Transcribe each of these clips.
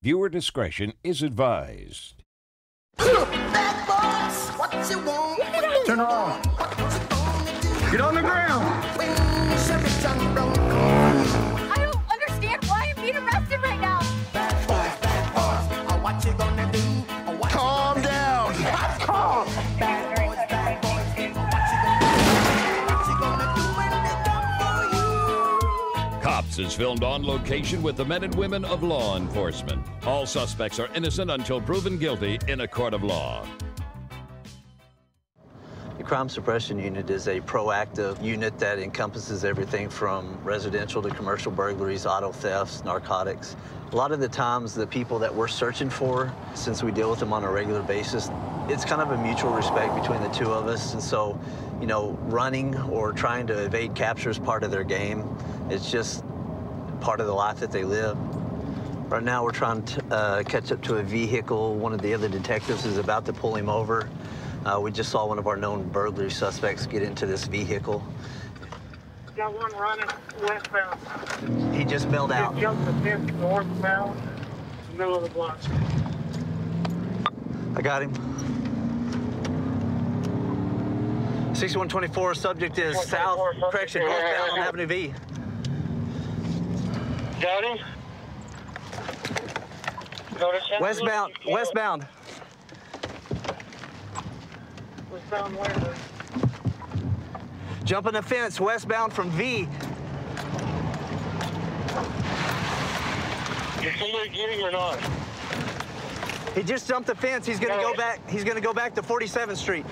Viewer discretion is advised. Bad boys, what you want? Turn around. Get on the ground. I don't understand why I'm being arrested right now. Bad boys, what you gonna do? Calm down. Calm. Bad boys, what you gonna do when they come for you? Cops is filmed on location with the men and women of law enforcement. All suspects are innocent until proven guilty in a court of law. The Crime Suppression Unit is a proactive unit that encompasses everything from residential to commercial burglaries, auto thefts, narcotics. A lot of the times, the people that we're searching for, since we deal with them on a regular basis, it's kind of a mutual respect between the two of us. And so, you know, running or trying to evade capture is part of their game. It's just part of the life that they live. Right now, we're trying to catch up to a vehicle. One of the other detectives is about to pull him over. We just saw one of our known burglary suspects get into this vehicle. Got one running westbound. He just bailed out. He jumped the fence northbound, middle of the block. I got him. 6124, subject is south, correction, northbound on Avenue V. Got him? Westbound, westbound. Westbound where? Jumping the fence, westbound from V. Did somebody get him or not? He just jumped the fence. He's gonna go back. He's gonna go back to 47th Street.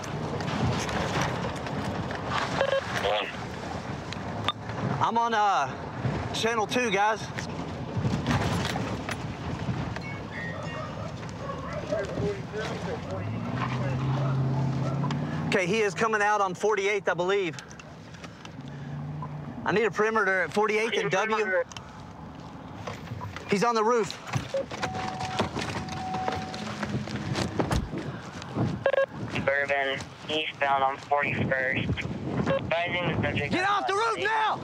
I'm on channel 2, guys. Okay, he is coming out on 48th, I believe. I need a perimeter at 48th and W. He's on the roof. Suburban, eastbound on 41st. Get off the roof now!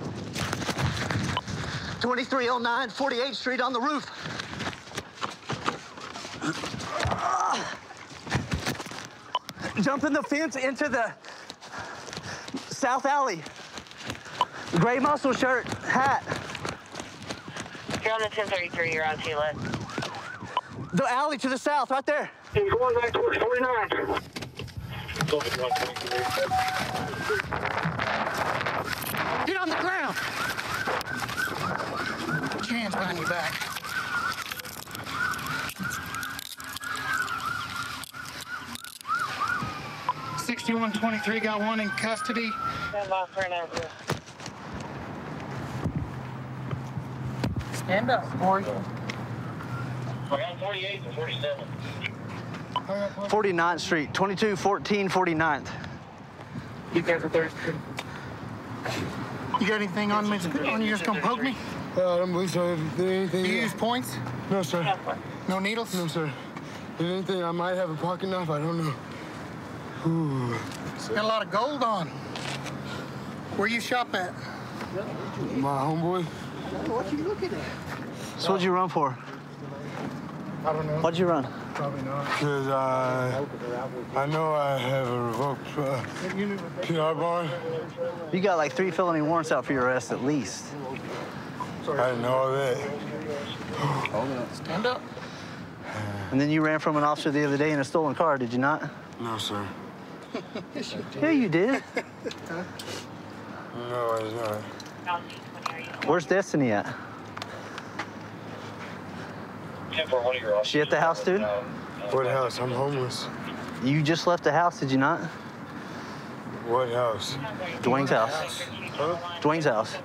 2309 48th Street on the roof. Jumping the fence into the south alley. Gray muscle shirt, hat. You're on the 1033, you're on T left. The alley to the south, right there. He's going back towards 49. Get on the ground. Put your hands behind your back. $6123 got one in custody. Stand by for an answer. Stand up, boy. We're on 48 and 47. 49th Street, 2214 49th. You guys are thirsty. You got anything on me? On you just gonna poke me? I don't believe so. Anything? You use points? No, sir. No needles? No, sir. If anything, I might have a pocket knife. I don't know. Ooh. Got a lot of gold on. Where you shop at? My homeboy. What you looking at? So what'd you run for? I don't know. What'd you run? Probably not. Because I know I have a revoked PR bond. You got like 3 felony warrants out for your arrest at least. I didn't know all that. Stand up. And then you ran from an officer the other day in a stolen car, did you not? No, sir. Yeah, you did. No, I did not. Where's Destiny at? She at the house, dude? What house? I'm homeless. You just left the house, did you not? What house? Dwayne's house. Huh? Dwayne's house.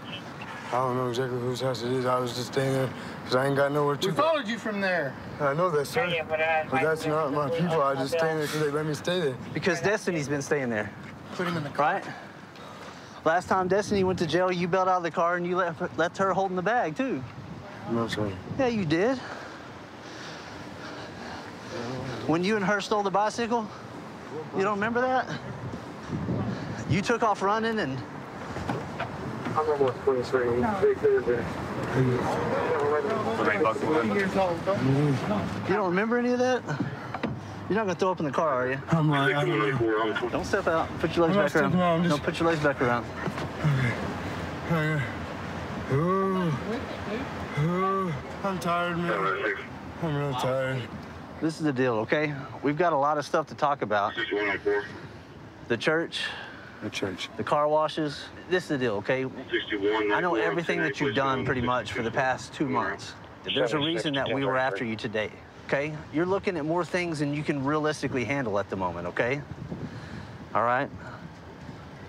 I don't know exactly whose house it is. I was just staying there because I ain't got nowhere to We go. followed you from there. I know that, sir. But that's not my people. I just staying there because they let me stay there. Because Destiny's been staying there, Put him in the car. right? Last time Destiny went to jail, you bailed out of the car and you left her holding the bag, too. No, sir. Yeah, you did. When you and her stole the bicycle, you don't remember that? You took off running and... I'm almost 23. Big there. You don't remember any of that? You're not gonna throw up in the car, are you? Don't step out. Put your legs back around. No, put your legs back around. Okay. Ooh. I'm tired, man. I'm real tired. This is the deal, okay? We've got a lot of stuff to talk about. The church. The church. The car washes. This is the deal, okay? I know everything that you've done pretty much for the past 2 months. There's a reason that we were after you today, okay? You're looking at more things than you can realistically handle at the moment, okay? All right?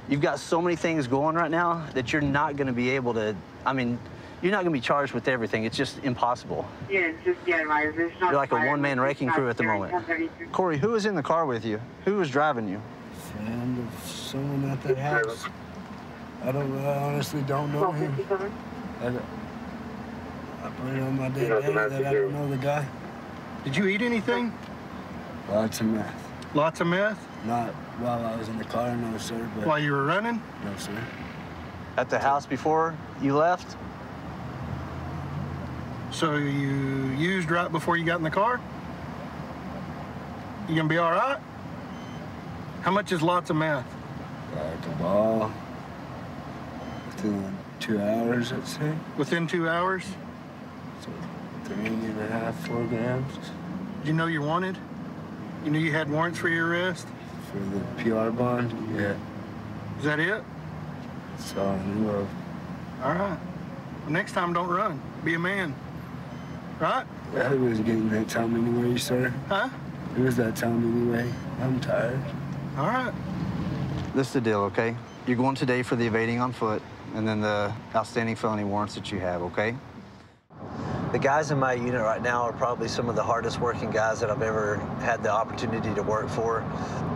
You've got so many things going right now that you're not gonna be able to, I mean, you're not gonna be charged with everything. It's just impossible. Yeah, it's just, yeah, right. You're like a one-man wrecking crew at the moment. Corey, who was in the car with you? Who was driving you? Friend of someone at the house. I honestly don't know him. I put it on my dead day that I don't know the guy. Did you eat anything? Lots of meth. Lots of meth? Not while I was in the car, no, sir, but... While you were running? No, sir. At the house before you left? So you used right before you got in the car? You gonna be all right? How much is lots of meth? Like a ball. Within 2 hours, I'd say. Within 2 hours? So 3.5, 4 grams. Did you know you wanted? You knew you had warrants for your arrest? For the PR bond, yeah. Is that it? That's all I knew of. All right. Well, next time, don't run. Be a man. Right? I was getting that time anyway, sir. Huh? It was that time anyway. I'm tired. All right. This is the deal, okay? You're going today for the evading on foot and then the outstanding felony warrants that you have, okay? The guys in my unit right now are probably some of the hardest working guys that I've ever had the opportunity to work for.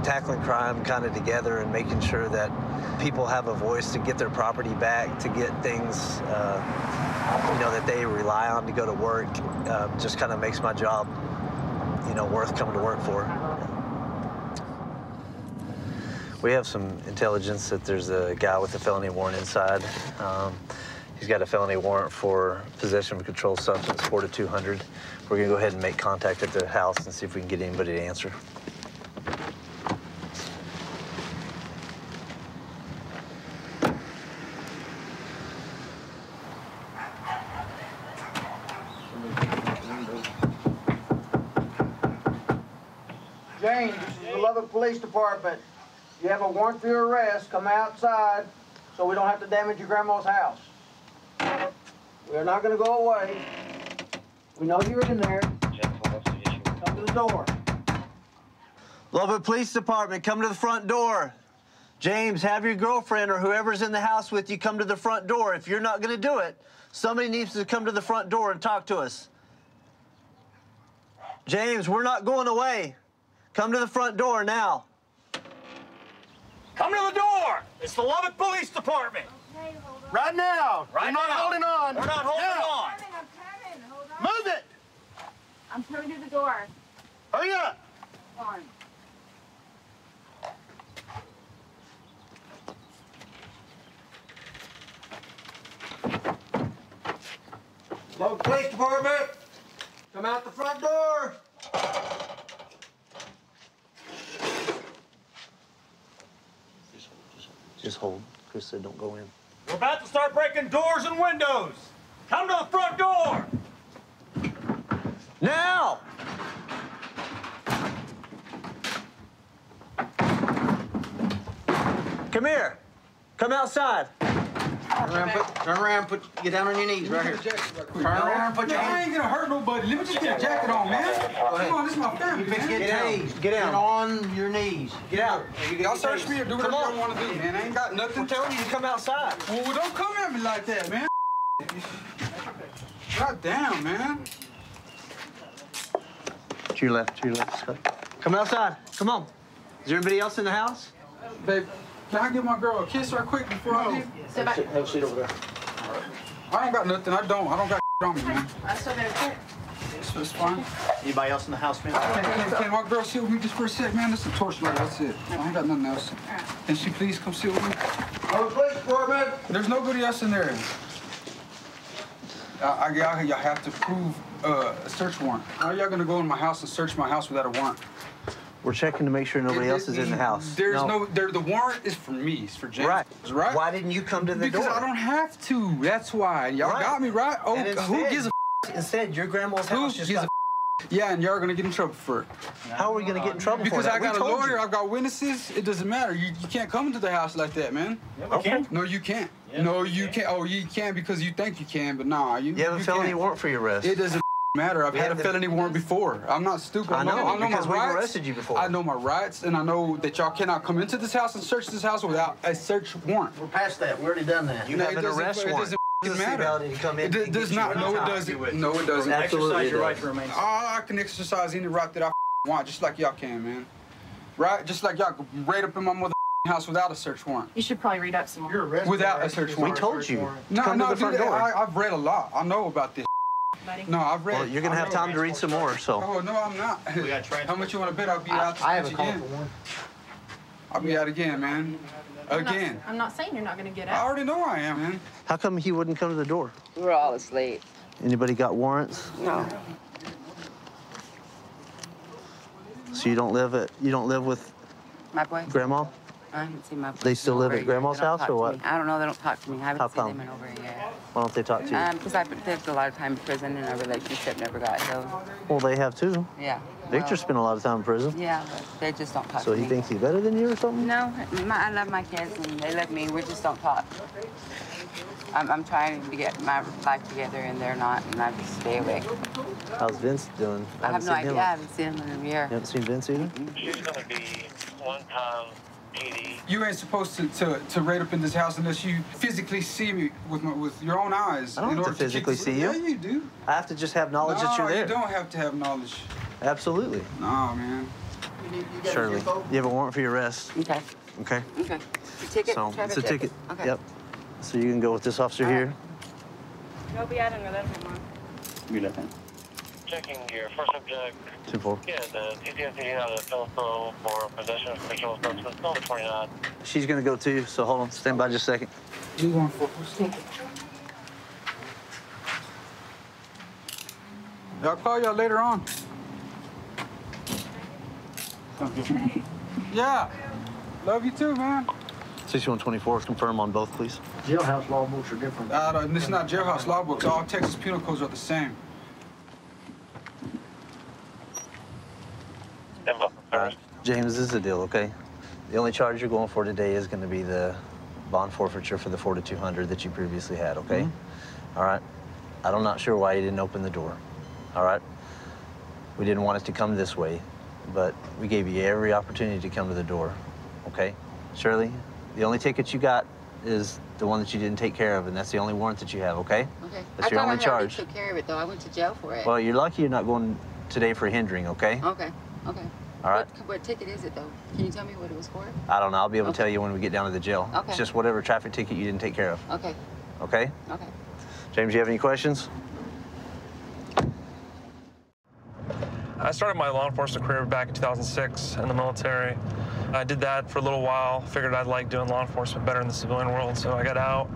Tackling crime kind of together and making sure that people have a voice to get their property back, to get things, you know, that they rely on to go to work, just kind of makes my job, you know, worth coming to work for. We have some intelligence that there's a guy with a felony warrant inside. He's got a felony warrant for possession of a controlled substance, 4 to 200. We're gonna go ahead and make contact at the house and see if we can get anybody to answer. James, this is the Lubbock Police Department. You have a warrant for your arrest. Come outside so we don't have to damage your grandma's house. We're not going to go away. We know you're in there. Come to the door. Lubbock Police Department, come to the front door. James, have your girlfriend or whoever's in the house with you come to the front door. If you're not going to do it, somebody needs to come to the front door and talk to us. James, we're not going away. Come to the front door now. Come to the door! It's the Lubbock Police Department! Okay, hold on. Right now! Right We're now! not holding on! We're not holding on! I'm coming. Hold on. Move it! I'm coming to the door. Hurry up! Hold on. Lubbock Police Department! Come out the front door! Just hold. Chris said don't go in. We're about to start breaking doors and windows! Come to the front door! Now! Come here. Come outside. Turn around, get down on your knees right here. Turn around, put your hands. I ain't gonna hurt nobody. Let me just get a jacket on, man. Come on, this is my family, man. Get tased. Get down. Get on your knees. Get out. Y'all search me or do whatever y'all want to do, man. I ain't got nothing. I'm telling you to come outside. Well, don't come at me like that, man. God damn, man. To your left, Scott. Come outside. Come on. Is there anybody else in the house? Babe, can I give my girl a kiss right quick before I leave? Sit back. Have a seat over there. I ain't got nothing. I don't got on me, man. I still got a check. It's fine. Anybody else in the house, man? Can my girl sit with me just for a sec, man? This is a torch light. That's it. I ain't got nothing else. Can she please come sit with me? Lubbock Police Department! There's nobody else in there. Y'all have to prove a search warrant. How are y'all gonna go in my house and search my house without a warrant? We're checking to make sure nobody else is in the house. The warrant is for me. It's for James. Right. Why didn't you come to the door? Because I don't have to. That's why. Y'all got me, right? Oh, who gives a Instead, your grandma's house just got... Yeah, and y'all are gonna get in trouble for it. How are we gonna get in trouble because for that? Because I got a lawyer, I've got witnesses. It doesn't matter. You can't come into the house like that, man. Yeah, okay. No, you can't. Yeah, no, you can't. Oh, you can because you think you can, but nah. You have a felony warrant for your arrest. It doesn't matter. I've had a felony warrant before. I'm not stupid. I know my because we've rights. arrested you before. I know my rights, and I know that y'all cannot come into this house and search this house without a search warrant. We're past that. We already done that. You have an arrest warrant. It doesn't matter. It does not. No, it doesn't. No, it doesn't. Exercise your right to remain. I can exercise any right that I want, just like y'all can, man. Right? Just like y'all can raid up in my mother house without a search warrant. You should probably read up some more. Without a search warrant. We told you. No, dude, I've read a lot. I know about this. No, I've read. Well, you're gonna have time to read some more, so. Oh no, I'm not. How much you want to bet I'll be out I have a call again? for one. I'll be out again, man. Again. I'm not saying you're not going to get I out. already know I am, man. How come he wouldn't come to the door? We were all asleep. Anybody got warrants? No. So you don't live with My boy? Grandma? I haven't seen my boy. They still live at Grandma's house or what? I don't know. They don't talk to me. I haven't How seen come? them in over a year. Why don't they talk to you? Because I lived a lot of time in prison and our relationship never got healed. Well, they have too. Yeah. Victor spent a lot of time in prison. Yeah, but they just don't talk So to me. he thinks he's better than you or something? No, I love my kids and they love me. We just don't talk. I'm trying to get my life together and they're not, and I just stay away. How's Vince doing? I have no idea. I haven't seen him in a year. You haven't seen Vince either? She's gonna be one-time PD. You ain't supposed to raid up in this house unless you physically see me with your own eyes. I don't have to physically see you. Yeah, you do. I have to just have knowledge that you're there. You don't have to have knowledge. Absolutely. No, man. Shirley, you have a warrant for your arrest. Okay. Okay. Okay. Ticket? So it's a ticket. Okay. Yep. So you can go with this officer here. You'll be out in 11 months. You left Checking your first subject. 2-4. Yeah, the TCSD out of Philippo for possession of controlled substance. Number 29. She's gonna go too, so hold on. Stand by just a second. You going for I'll call y'all later on. Yeah. Love you too, man. 6124, confirm on both, please. Jailhouse law books are different. This is not jailhouse law books. All Texas penal codes are the same. James, this is the deal, okay? The only charge you're going for today is going to be the bond forfeiture for the 4200 that you previously had, okay? All right. I'm not sure why you didn't open the door. All right. We didn't want it to come this way, but we gave you every opportunity to come to the door, okay? Shirley, the only ticket you got is the one that you didn't take care of, and that's the only warrant that you have, okay? Okay. That's your only charge. I took care of it, though. I went to jail for it. Well, you're lucky you're not going today for hindering, okay? Okay. Okay. All right. What ticket is it, though? Can you tell me what it was for? I don't know. I'll be able to tell you when we get down to the jail. Okay. It's just whatever traffic ticket you didn't take care of. Okay. Okay? Okay. James, you have any questions? I started my law enforcement career back in 2006 in the military. I did that for a little while, figured I'd like doing law enforcement better in the civilian world, so I got out,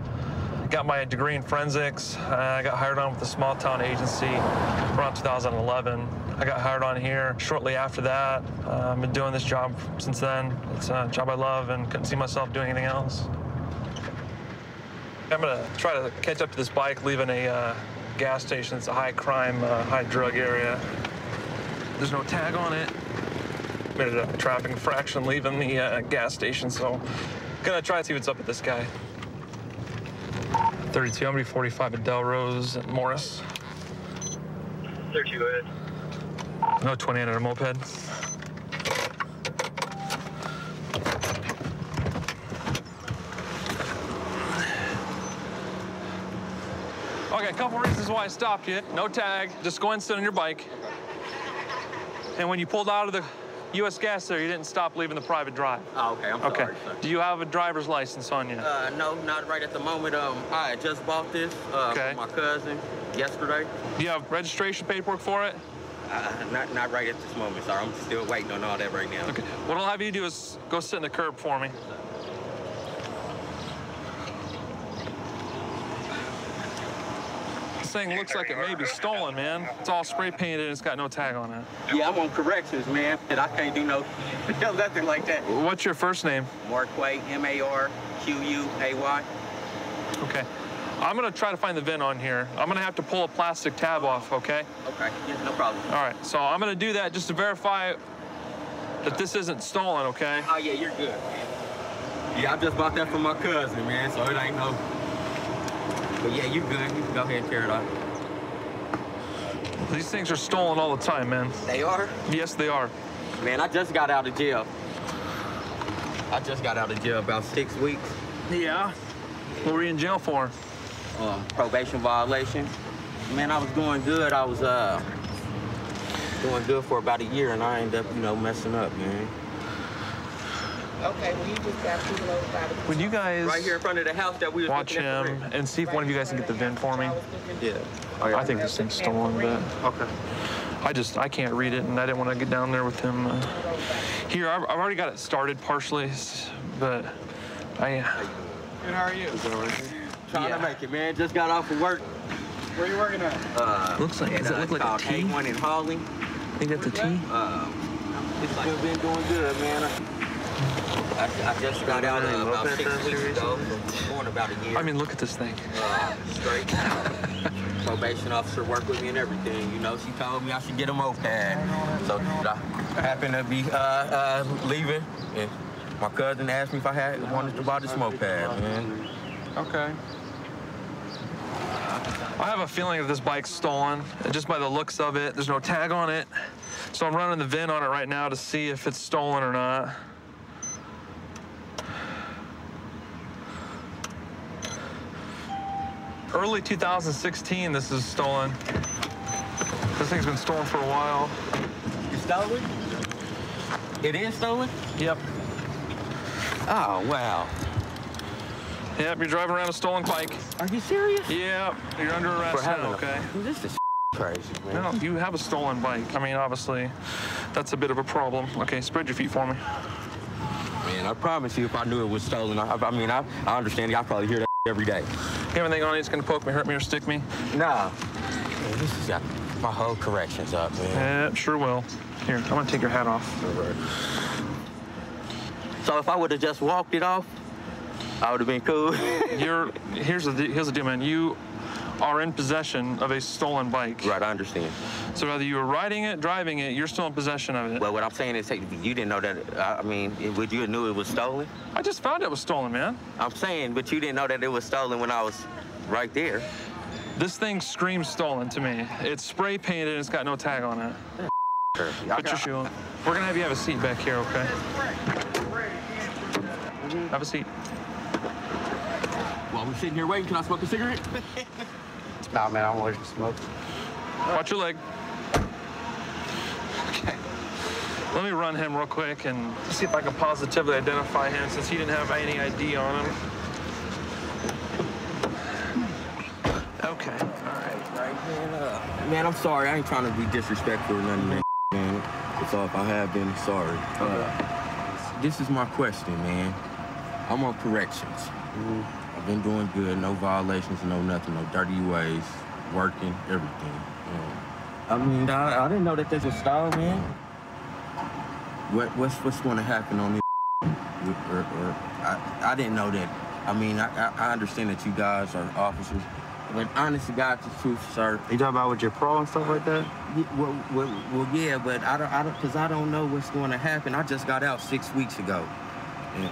got my degree in forensics. I got hired on with a small town agency around 2011. I got hired on here shortly after that. I've been doing this job since then. It's a job I love and couldn't see myself doing anything else. I'm gonna try to catch up to this bike leaving a gas station. It's a high crime, high drug area. There's no tag on it. Committed a traffic infraction leaving the gas station, so gonna try to see what's up with this guy. 32, I'm gonna be 45 at Delrose at Morris. 32 ahead. No 28 at a moped. Okay, a couple reasons why I stopped you. No tag, just go and sit on your bike. And when you pulled out of the U.S. gas there, you didn't stop leaving the private drive. Oh, okay, I'm sorry, sir. Do you have a driver's license on you? No, not right at the moment. I just bought this from my cousin yesterday. Do you have registration paperwork for it? Not right at this moment, sir. I'm still waiting on all that right now. Okay. What I'll have you do is go sit in the curb for me. thing looks like it may be stolen, man. It's all spray painted and it's got no tag on it. Yeah, I'm on corrections, man. And I can't do nothing like that. What's your first name? Marquay, M-A-R-Q-U-A-Y. Okay. I'm gonna try to find the VIN on here. I'm gonna have to pull a plastic tab off, okay? Okay, yeah, no problem. All right, so I'm gonna do that just to verify that this isn't stolen, okay? Oh, yeah, you're good, man. Yeah, I just bought that from my cousin, man, so it ain't no... But yeah, you good. You can go ahead and tear it off. These things are stolen all the time, man. They are? Yes, they are. Man, I just got out of jail. I just got out of jail about 6 weeks. Yeah? What were you in jail for? Probation violation. Man, I was doing good. I was doing good for about a year, and I ended up, you know, messing up, man. Okay, well, you just got pulled over by the... Would you guys... Right here in front of the house that we was watch him and see if one of you guys can get the VIN for me? Yeah. I think this thing's stolen, but... Okay. I can't read it, and I didn't want to get down there with him. Here, I've already got it started partially, but Good, how are you? Trying to make it, man. Just got off of work. Where are you working at? Looks like, does it look like a T? A1 in Holly. I think that's a T? It's like been doing good, man. I just got out about 6 weeks ago. Going about a year. I mean, look at this thing. Straight. Probation officer worked with me and everything. You know, she told me I should get a moped. So I happened to be leaving, and my cousin asked me if I wanted to buy this moped, man. Okay. I have a feeling that this bike's stolen, just by the looks of it. There's no tag on it. So I'm running the VIN on it right now to see if it's stolen or not. Early 2016, this is stolen. This thing's been stolen for a while. It's stolen? It is stolen? Yep. Oh, wow. Yep, you're driving around a stolen bike. Are you serious? Yeah, you're under arrest now, okay? This is crazy, man. No, you have a stolen bike. I mean, obviously, that's a bit of a problem. Okay, spread your feet for me. Man, I promise you, if I knew it was stolen, I understand. I probably hear that every day. You have anything on it that's gonna poke me, hurt me, or stick me? Nah. Man, this has got my whole corrections up, man. Yeah, sure will. Here, I'm gonna take your hat off. All right. So if I would have just walked it off, I would have been cool. Here's the deal, man. You are in possession of a stolen bike. Right, I understand. So whether you were riding it, driving it, you're still in possession of it. Well, what I'm saying is, you didn't know that, I mean, would you have knew it was stolen? I just found it was stolen, man. I'm saying, but you didn't know that it was stolen when I was right there. This thing screams stolen to me. It's spray painted and it's got no tag on it. Put your shoe on. We're gonna have you have a seat back here, okay? Have a seat. While we're sitting here waiting, can I smoke a cigarette? Nah, man, I'm allergic to smoke. Watch your leg. Okay. Let me run him real quick and see if I can positively identify him since he didn't have any ID on him. Okay, all right. Man, I'm sorry. I ain't trying to be disrespectful or nothing, man. So if I have been, sorry. This is my question, man. I'm on corrections. I've been doing good, no violations, no nothing, no dirty ways, working, everything. I mean, I didn't know that this was stolen, man. What's going to happen on this? I didn't know that. I mean, I understand that you guys are officers, but honest to God, the truth, sir. You talking about with your pro and stuff like that? Well, yeah, but because I don't know what's going to happen. I just got out 6 weeks ago, and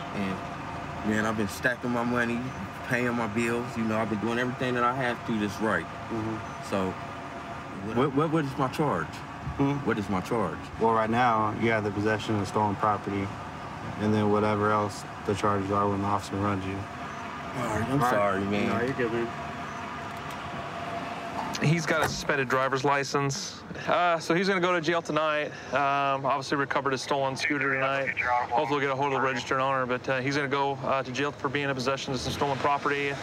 man, I've been stacking my money, paying my bills. You know, I've been doing everything that I have to that's right. So, what is my charge? What is my charge? Well, right now, you have the possession of stolen property, and then whatever else the charges are when the officer runs you. All right, I'm sorry, man. No, you're good, man. He's got a suspended driver's license. So he's going to go to jail tonight. Obviously recovered his stolen scooter tonight. Hopefully we'll get a hold of the registered owner, but he's going to go to jail for being in possession of some stolen property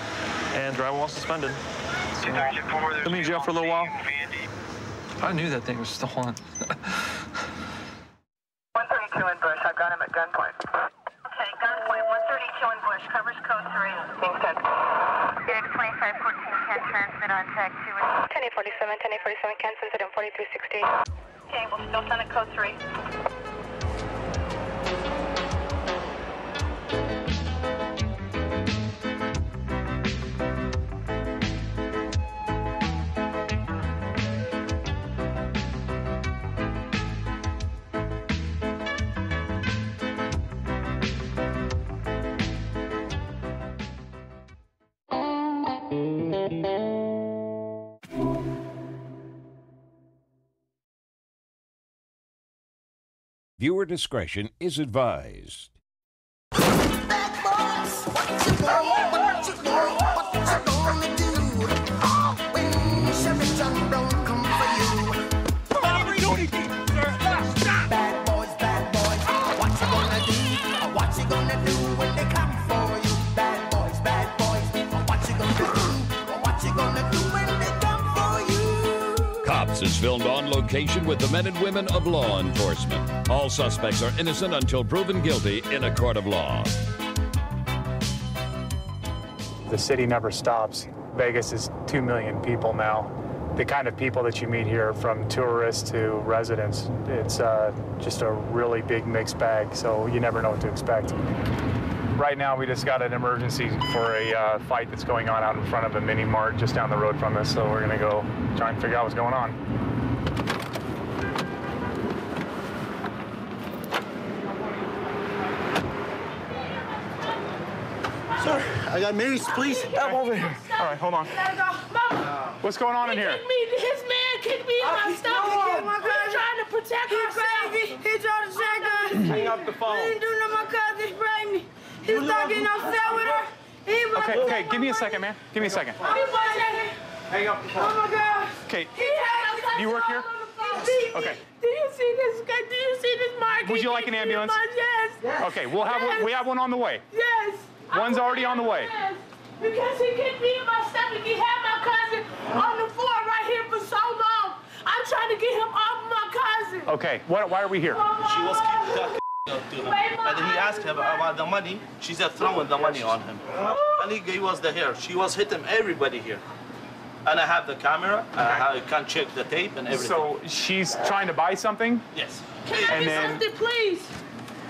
and driving while suspended. So he'll be in jail for a little while. I knew that thing was stolen. 132 in Bush. I've got him at gunpoint. Okay, gunpoint 132 in Bush. Covers code 3. Being sent. Unit 2514 can transmit on tag 2. 1047, 1047, cancel to 4360. Okay, we'll still send it code 3. Viewer discretion is advised. Cops is filmed on location with the men and women of law enforcement. All suspects are innocent until proven guilty in a court of law. The city never stops. Vegas is 2 million people now. The kind of people that you meet here, from tourists to residents, it's just a really big mixed bag, so you never know what to expect. Right now, we just got an emergency for a fight that's going on out in front of a mini mart just down the road from us, so we're gonna go try and figure out what's going on. Sir, I got Mary's, please. I'm over here. All right, hold on. Mama, what's going on in here? His man kicked me in my stomach. He's trying to protect himself. He tried to shake us. Hang up the phone. He didn't do nothing. My cousin sprayed me. He started getting upset with her. Okay, give me a second, man. Give me a second. Hang up the phone. Oh my God. Okay, do you work here? Okay. Do you see this guy? Do you see this mark? Would you like an ambulance? Yes. Okay, we have one on the way. Yes. One's already on the way. Yes. Because he kicked me in my stomach. He had my cousin on the floor right here for so long. I'm trying to get him off my cousin. Okay, why are we here? She was talking to him. And he asked her about the money. She said throwing the money on him. And he was the hair. She was hitting everybody here. And I have the camera. I can check the tape and everything. So she's trying to buy something? Yes. Can I get something, please?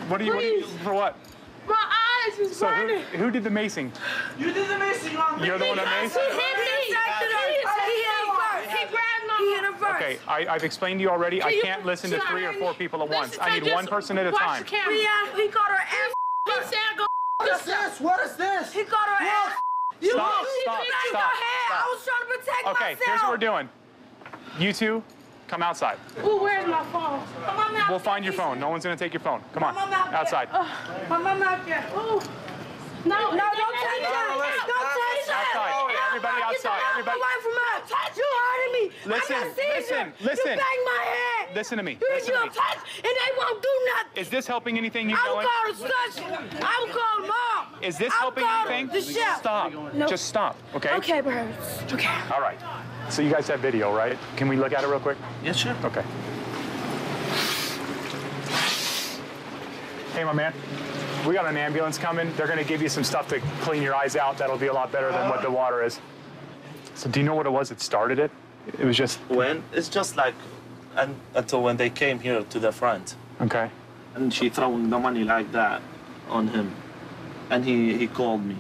What are you for what? My eyes is burning. Who did the macing? You did the macing on me. You're the one that maced? He hit me. He grabbed my He hit her first. Okay, I've explained to you already. I can't listen to 3 or 4 people at once. I need one person at a time. He got her ass. He said go. What is this? What is this? He got her ass. Stop. I was trying to protect myself. Okay, here's what we're doing. You two, come outside. Ooh, where's my phone? We'll find your phone. No one's gonna take your phone. Come on, outside. My mom out there. Ooh. No, don't take that. Don't take that. Outside. Everybody outside. Everybody. Away from us. You hurting me. Listen. You banged my head. Listen to me. You touch, and they won't do nothing. Is this helping anything you I doing? would call the station. I would call mom. Is this helping anything? The chef. Stop. No. Just stop, okay? Okay, Birds. Okay. All right. So you guys have video, right? Can we look at it real quick? Yes, sure. Okay. Hey, my man. We got an ambulance coming. They're going to give you some stuff to clean your eyes out. That'll be a lot better than what the water is. So do you know what it was that started it? It was just... When? It's just like until when they came here to the front. Okay. And she throwing the money like that on him. And he called me.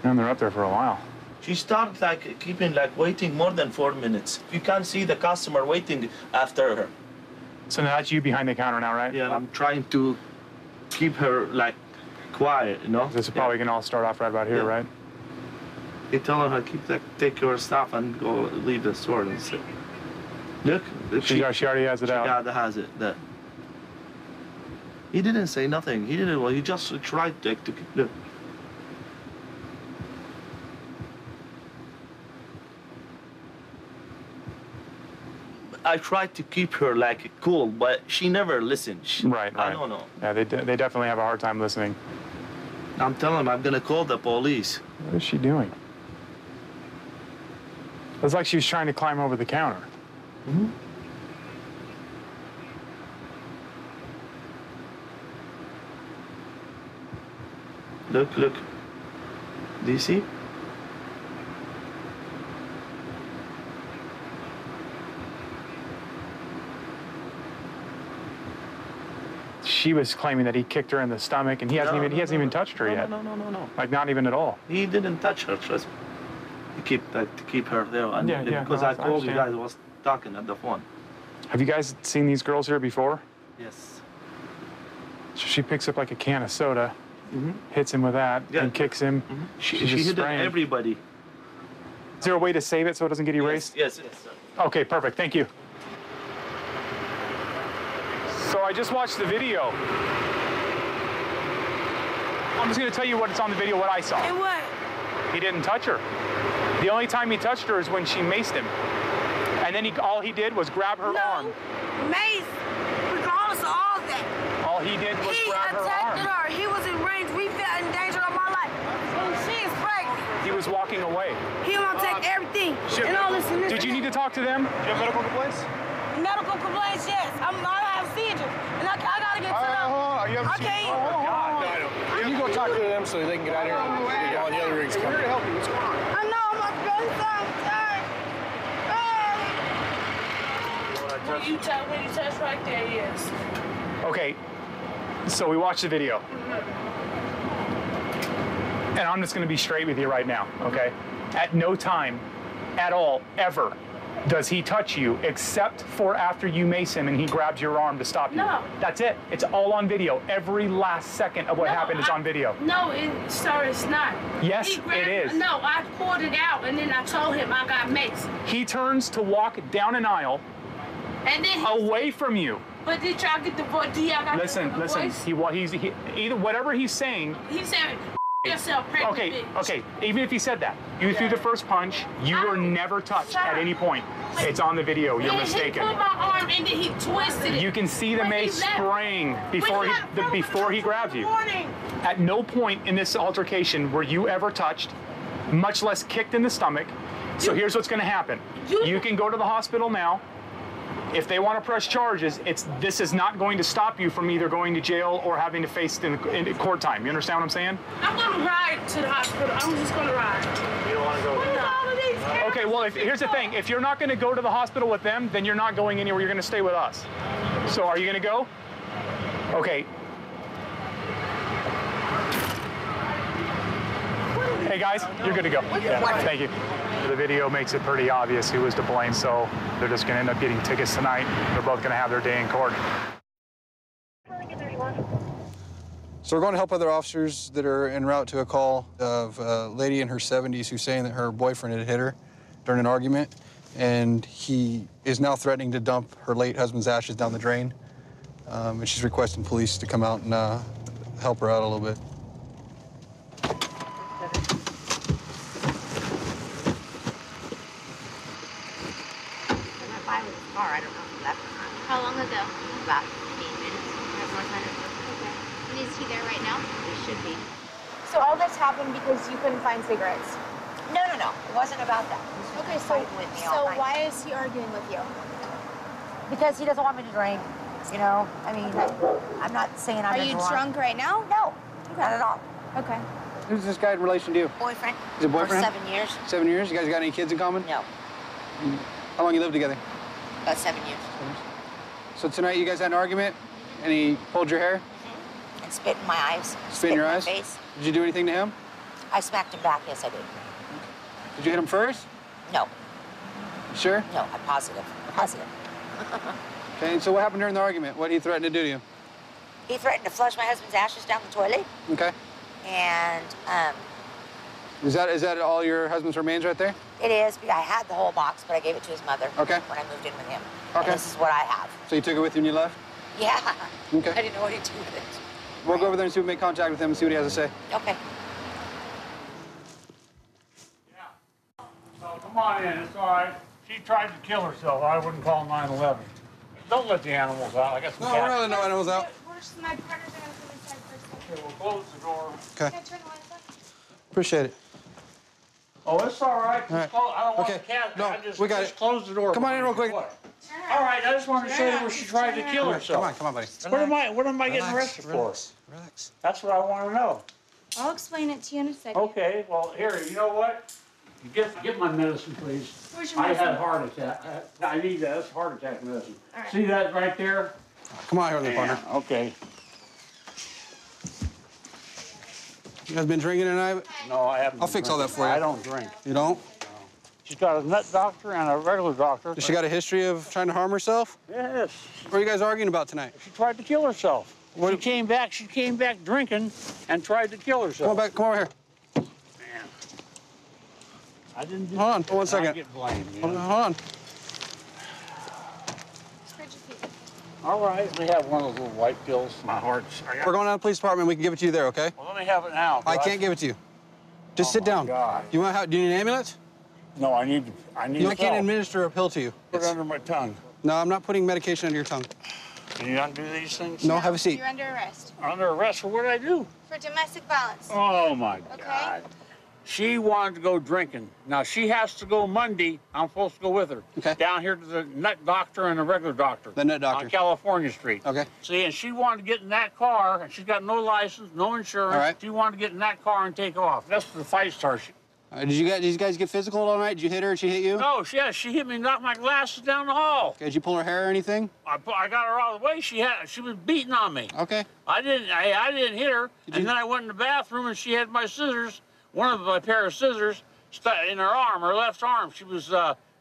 And they're up there for a while. She started like keeping like waiting more than 4 minutes. You can't see the customer waiting after her. So now that's you behind the counter now, right? Yeah, I'm trying to keep her like quiet, you know? This is probably gonna all start off right about here, right? He telling her take your stuff and go leave the store and sit. Look, she already has it out. Yeah, has it. That. He didn't say nothing. He didn't. Well, he just tried to look. I tried to keep her like cool, but she never listened. Right. I don't know. Yeah, they definitely have a hard time listening. I'm telling him I'm gonna call the police. What is she doing? It's like she was trying to climb over the counter. Mm-hmm. Look. Do you see? she was claiming that he kicked her in the stomach, and he hasn't even touched her yet. No. Like not even at all. He didn't touch her. Trust me. To keep her there. And because I called you guys, I was talking at the phone. Have you guys seen these girls here before? Yes. So she picks up like a can of soda, hits him with that, and kicks him. She hit everybody. Is there a way to save it so it doesn't get erased? Yes. Okay, perfect. Thank you. So I just watched the video. I'm just going to tell you what's on the video, what I saw. And what? He didn't touch her. The only time he touched her is when she maced him. And then all he did was grab her arm. Mace, regardless of all that. All he did was grab her arm. He attacked her. He was in range. We felt in danger of my life. She is pregnant. He was walking away. He gonna take everything. And all this and this. Did you need to talk to them? Do you have medical complaints? Medical complaints, yes. I have seizures. And I gotta get to them. Hold on. You have seizures? You go talk to them so they can get out of here and all the other rigs come. We're here to help you. What's going on? I know I'm a good son. When you touch right there, yes. Okay, so we watched the video. And I'm just gonna be straight with you right now, okay? At no time at all, ever, does he touch you except for after you mace him and he grabs your arm to stop you. No. That's it. It's all on video. Every last second of what happened is on video. No, sir, it's not. Yes, it is. No, I pulled it out and then I told him I got maced. He turns to walk down an aisle and then away from you. But did y'all get the voice? Do y'all got listen, the listen. voice? He either whatever he's saying. He said, yourself, pregnant okay, bitch. okay. Even if he said that, you threw the first punch. You were never touched at any point. It's on the video. You're mistaken. He pulled my arm and then he twisted it. You can see the mace spraying before he grabs you. At no point in this altercation were you ever touched, much less kicked in the stomach. So here's what's going to happen. You can go to the hospital now. If they want to press charges, this is not going to stop you from either going to jail or having to face in court time. You understand what I'm saying? I'm going to ride to the hospital. I'm just going to ride. You don't want to go? Okay, well, here's the thing. If you're not going to go to the hospital with them, then you're not going anywhere. You're going to stay with us. So are you going to go? Okay. Hey, guys, you're good to go. Yeah, thank you. The video makes it pretty obvious who was to blame, so they're just going to end up getting tickets tonight. They're both going to have their day in court. So we're going to help other officers that are en route to a call of a lady in her 70s who's saying that her boyfriend had hit her during an argument, and he is now threatening to dump her late husband's ashes down the drain. And she's requesting police to come out and help her out a little bit. I don't know if he left or not. How long ago? About 15 minutes. Okay. Is he there right now? He should be. So all this happened because you couldn't find cigarettes? No. It wasn't about that. Okay, so why is he arguing with you? Because he doesn't want me to drink. You know, I mean, I'm not saying I'm Are you drunk right now? No, not at all. Okay. Who's this guy in relation to you? Boyfriend. Is it boyfriend? For 7 years. 7 years? You guys got any kids in common? No. How long you lived together? About 7 years. So tonight you guys had an argument, and he pulled your hair? And spit in my eyes. Spit in your eyes? My face. Did you do anything to him? I smacked him back, yes I did. Did you hit him first? No. Sure? No, I'm positive. Positive. Okay, and so what happened during the argument? What did he threaten to do to you? He threatened to flush my husband's ashes down the toilet. Okay. And, Is that all your husband's remains right there? it is. I had the whole box, but I gave it to his mother. Okay. When I moved in with him. Okay. And this is what I have. So you took it with you when you left? Yeah. Okay. I didn't know what to do with it. We'll go over there and see if we make contact with him and see what he has to say. Okay. Oh, come on in, it's all right. She tried to kill herself. I wouldn't call 911. Don't let the animals out. I got some No, cats. we're not letting no animals out. My partners are going to come inside first. Okay, we'll close the door. Okay. Can I turn the lights off? Appreciate it. Oh, it's all right. All right. I don't want Okay. the cat. No, I just, we got just it. close the door. Come on in real quick. All right, I just wanted to show you where she tried to kill herself. Come on, buddy. What am I getting arrested for? Relax. That's what I want to know. I'll explain it to you in a second. Okay, well, here, you know what? Get my medicine, please. Where's your I medicine? had a heart attack. I need that. That's heart attack medicine. All right. See that right there? Come on here, little partner. Okay. You guys been drinking tonight? No, I haven't. I'll fix all that for you. I don't drink. You don't? She's got a nut doctor and a regular doctor. Does she got a history of trying to harm herself? Yes. What are you guys arguing about tonight? She tried to kill herself. What? She came back drinking and tried to kill herself. Come over here. Man. I didn't do Hold on, 1 second. I get blamed, you Hold know? on. All right, we have one of those little white pills. My heart's... We're going to the police department. We can give it to you there, okay? Well, let me have it now. I can't give it to you. Just sit down. God. Do you need an ambulance? No, I need I a can't administer a pill to you. Put it under my tongue. No, I'm not putting medication under your tongue. Can you not do these things? No, have a seat. You're under arrest. Under arrest for what did I do? For domestic violence. Oh, my Okay. God. She wanted to go drinking. Now, she has to go Monday. I'm supposed to go with her. Okay. Down here to the nut doctor and the regular doctor. The nut doctor. On California Street. Okay. See, and she wanted to get in that car, and she's got no license, no insurance. All right. She wanted to get in that car and take off. That's the fight started. Did you guys get physical all night? Did you hit her? Did she hit you? No, she hit me and knocked my glasses down the hall. Okay, did you pull her hair or anything? I got her out of the way. She was beating on me. Okay. I didn't hit her. And then I went in the bathroom and she had my scissors, one of my pair of scissors, in her arm, her left arm. She was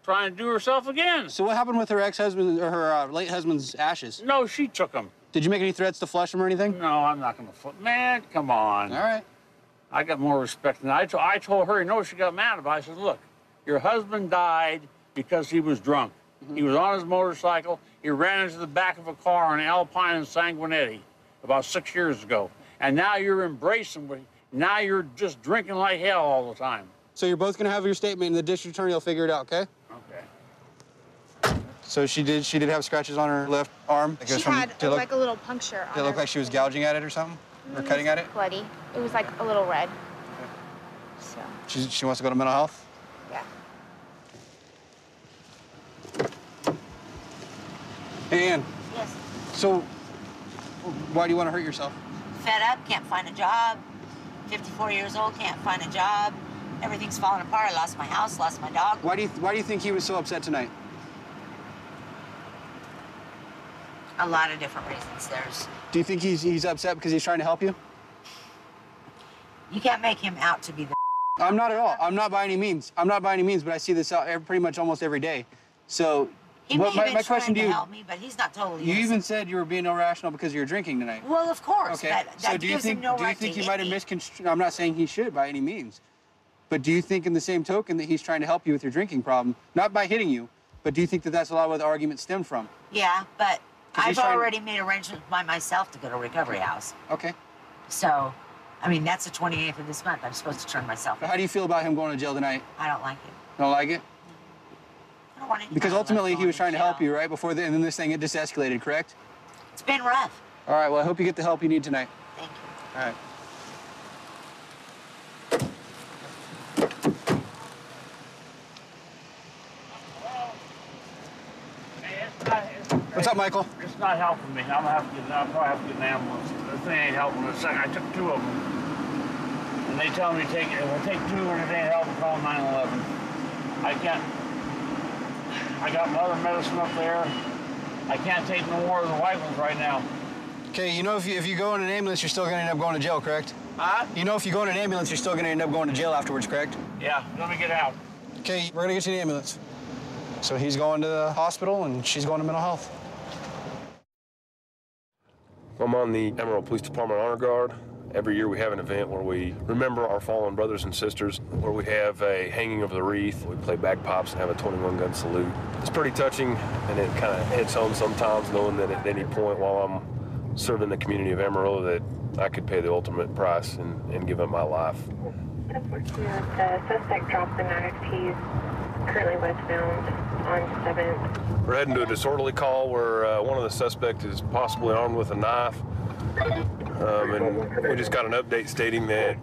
trying to do herself again. So what happened with her ex-husband or her late husband's ashes? No, she took them. Did you make any threats to flush them or anything? No, I'm not going to. Man, come on. All right. I got more respect than I told her. You know, she got mad about it. I said, look, your husband died because he was drunk. He was on his motorcycle. He ran into the back of a car on Alpine and Sanguinetti about 6 years ago. And now you're embracing me. Now you're just drinking like hell all the time. So you're both gonna have your statement, and the district attorney will figure it out, okay? Okay. So she did have scratches on her left arm. She had like a little puncture. Did it look like she was gouging at it or something, or cutting at it? Bloody. It was like a little red. So. She wants to go to mental health. Yeah. Hey, Ann. Yes. So why do you want to hurt yourself? Fed up, can't find a job. 54 years old, can't find a job. Everything's falling apart. I lost my house, lost my dog. Why do you think he was so upset tonight? A lot of different reasons. Do you think he's upset because he's trying to help you? You can't make him out to be the. I'm not at all. I'm not by any means. But I see this out pretty much almost every day. So, He may have been my question trying to you. help me, but he's not totally. You innocent. even said you were being irrational because you were drinking tonight. Well, of course. Okay. That So do you gives think him no right he to might have hit me. misconstrued? I'm not saying he should by any means, but do you think in the same token that he's trying to help you with your drinking problem, not by hitting you, but do you think that that's a lot of where the argument stemmed from? Yeah, but 'Cause I've he's trying- already made arrangements by myself to go to recovery house. Okay. So, I mean, that's the 28th of this month. I'm supposed to turn myself in. How do you feel about him going to jail tonight? I don't like it. Don't like it? I don't want it. Because ultimately he was trying to help you, right? And then this thing, it just escalated, correct? It's been rough. All right, well, I hope you get the help you need tonight. Thank you. All right. What's up, Michael? It's not helping me. I'll probably have to get an ambulance. The thing ain't helping in a second. I took 2 of them. And they tell me if I take 2 and it ain't helping, call 911. I can't. I got my other medicine up there. I can't take no more of the white ones right now. Okay, you know if you go in an ambulance, you're still going to end up going to jail, correct? Huh? You know if you go in an ambulance, you're still going to end up going to jail afterwards, correct? Yeah, let me get out. Okay, we're going to get you the ambulance. So he's going to the hospital and she's going to mental health. I'm on the Amarillo Police Department Honor Guard. Every year we have an event where we remember our fallen brothers and sisters, where we have a hanging of the wreath. We play bagpipes and have a 21-gun salute. It's pretty touching, and it kind of hits home sometimes, knowing that at any point while I'm serving the community of Amarillo that I could pay the ultimate price and give up my life. The suspect dropped the mag. He's currently westbound on 7th. We're heading to a disorderly call where one of the suspects is possibly armed with a knife. And we just got an update stating that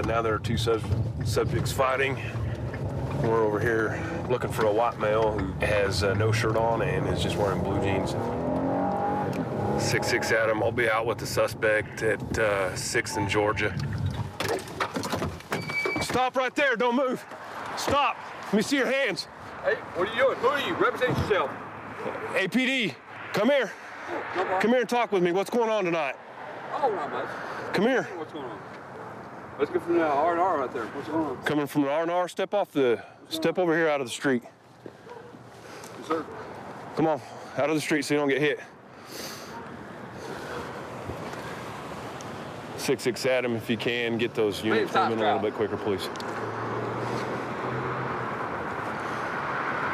now there are 2 subjects fighting. We're over here looking for a white male who has no shirt on and is just wearing blue jeans. 6-6 Adam, I'll be out with the suspect at 6th and Georgia. Stop right there, don't move. Stop, let me see your hands. Hey, what are you doing? Who are you? Represent yourself. APD, come here. No problem. Come here and talk with me. What's going on tonight? Oh, not much. Come here. What's going on? Let's go from the R&R right there. What's going on? Coming from the R&R, step over here out of the street. Yes, sir. Come on, out of the street so you don't get hit. 6-6 Adam, if you can, get those units moving a little bit quicker, please.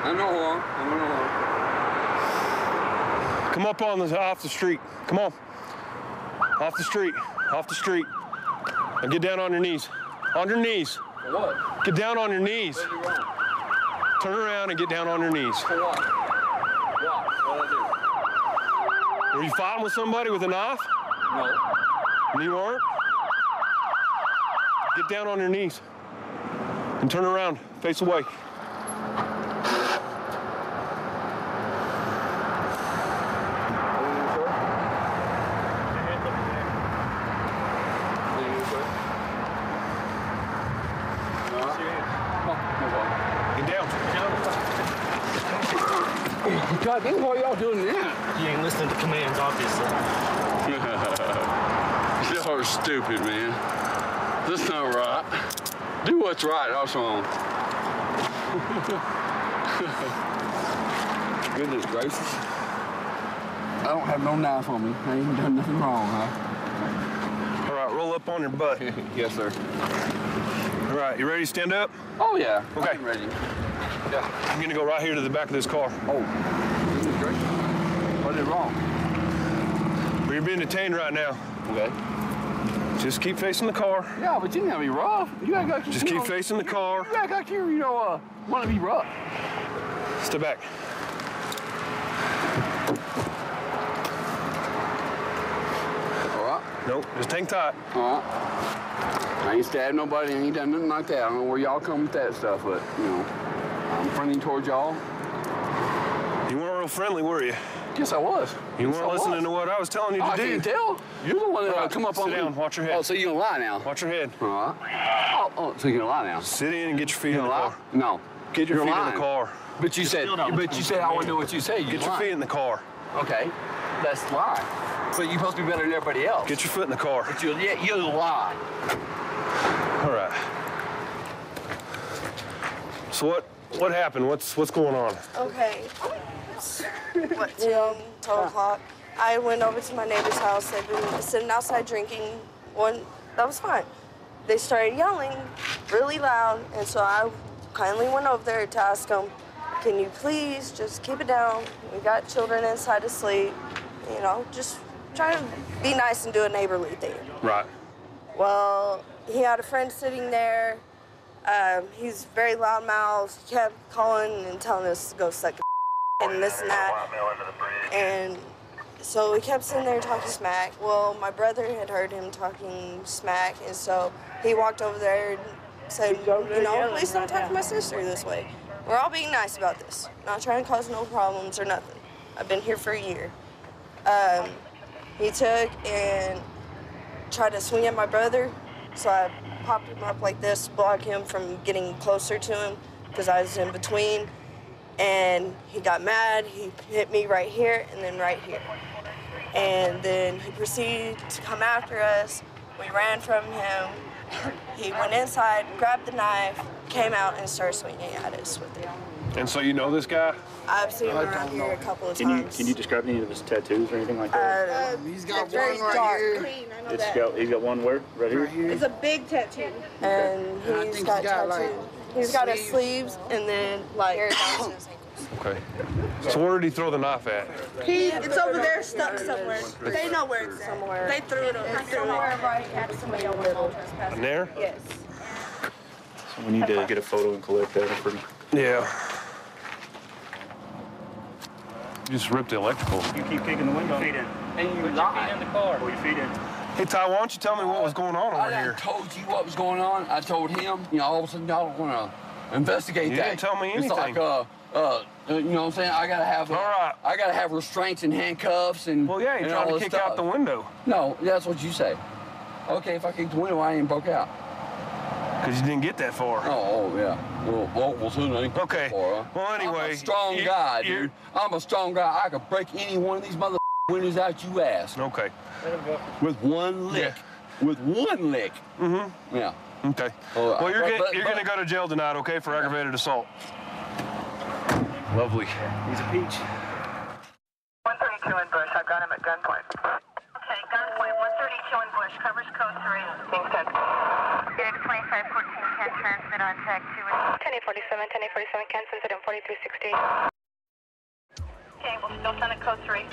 I know long. Come up off the street. Come on. Off the street. Off the street. And get down on your knees. On your knees. For what? Get down on your knees. What are you wrong? Turn around and get down on your knees. For what? What? What'd I do? Were you fighting with somebody with a knife? No. You weren't? Get down on your knees. And turn around. Face away. God, damn, why y'all doing that? You ain't listening to commands, obviously. Y'all are stupid, man. That's not right. Do what's right, that's wrong. Goodness gracious. I don't have no knife on me. I ain't done nothing wrong, huh? All right, roll up on your butt. Yes, sir. All right, you ready to stand up? Oh, yeah. Okay. I'm ready. Yeah. I'm gonna go right here to the back of this car. Oh, goodness gracious. What did wrong? Well, you're being detained right now. Okay. Just keep facing the car. Yeah, but you didn't have to be rough. You act like Just keep facing the car. You act like you want to be rough. Step back. All right. Nope, just hang tight. All right. I ain't stabbed nobody, I ain't done nothing like that. I don't know where y'all come with that stuff, but, you know, I'm friendly towards y'all. You weren't real friendly, were you? Yes, I was. You weren't listening to what I was telling you to do. I can't tell. You're the one that come up on me. Sit down, watch your head. Oh, so you're gonna lie now? Watch your head. All right. Oh, so you're gonna lie now? Sit in and get your feet in the car. No. Get your feet lying. in the car. But you said I want to know what you say. Get your feet in the car. Okay. That's lying. But you're supposed to be better than everybody else. Get your foot in the car. But you lie. All right. So what happened? What's going on? Okay. What, 12 o'clock? I went over to my neighbor's house. They've been sitting outside drinking. That was fine. They started yelling really loud, and so I kindly went over there to ask them, can you please just keep it down? We got children inside asleep. You know, just try to be nice and do a neighborly thing. Right. Well, he had a friend sitting there. He's very loudmouthed. He kept calling and telling us to go suck a and this and that. And so we kept sitting there talking smack. Well, my brother had heard him talking smack, and so he walked over there and said, you know, please don't talk to my sister this way. We're all being nice about this. Not trying to cause no problems or nothing. I've been here for a year. He took and tried to swing at my brother, so I popped him up like this, block him from getting closer to him because I was in between. And he got mad. He hit me right here and then right here. And then he proceeded to come after us. We ran from him. He went inside, grabbed the knife, came out, and started swinging at us with it. And so you know this guy? I've seen him around here a couple of times. Can you describe any of his tattoos or anything like that? He's got very dark. He's got one where? Right here? It's a big tattoo. And he's got tattoos. He's got his sleeves and then like down to his ankles. Okay. So where did he throw the knife at? It's over there stuck somewhere. They know where it's at. Somewhere. They threw it over somewhere right at somebody on the middle. In there? Yes. So we need to get a photo and collect that. Yeah. You just ripped the electrical. You keep kicking the window. Feet in. And you lie. In the car. Put your feet in. Hey, Ty, why don't you tell me what was going on over here? I told you what was going on. I told him, you know, all of a sudden y'all want to investigate You that. didn't tell me anything. It's like, you know what I'm saying? I gotta have, I gotta have restraints and handcuffs and. Well, yeah, you're trying to kick out the window. No, that's what you say. Okay, if I kicked the window, I ain't broke out. Because you didn't get that far. Oh yeah. Well, soon I ain't get okay. that far, huh? Well, anyway. I'm a strong guy, dude. I'm a strong guy. I could break any one of these mother windows out you ass. Okay. With one lick. Yeah. with one lick. Mm-hmm. Yeah. Okay. Well, you're going to go to jail tonight, okay, for aggravated assault. Lovely. He's a peach. 132 in Bush. I've got him at gunpoint. Okay, gunpoint. 132 in Bush. Covers code 3. Being sent. Unit 2514 can transmit on tag 2. 10847. 10847 can transmit on 4360. Okay, we'll still send it code 3.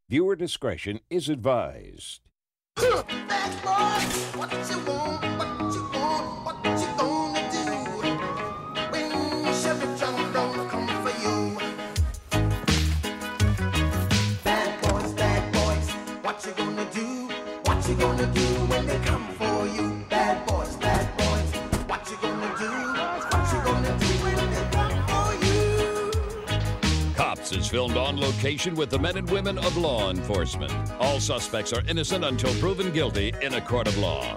Viewer discretion is advised. Cops is filmed on location with the men and women of law enforcement. All suspects are innocent until proven guilty in a court of law.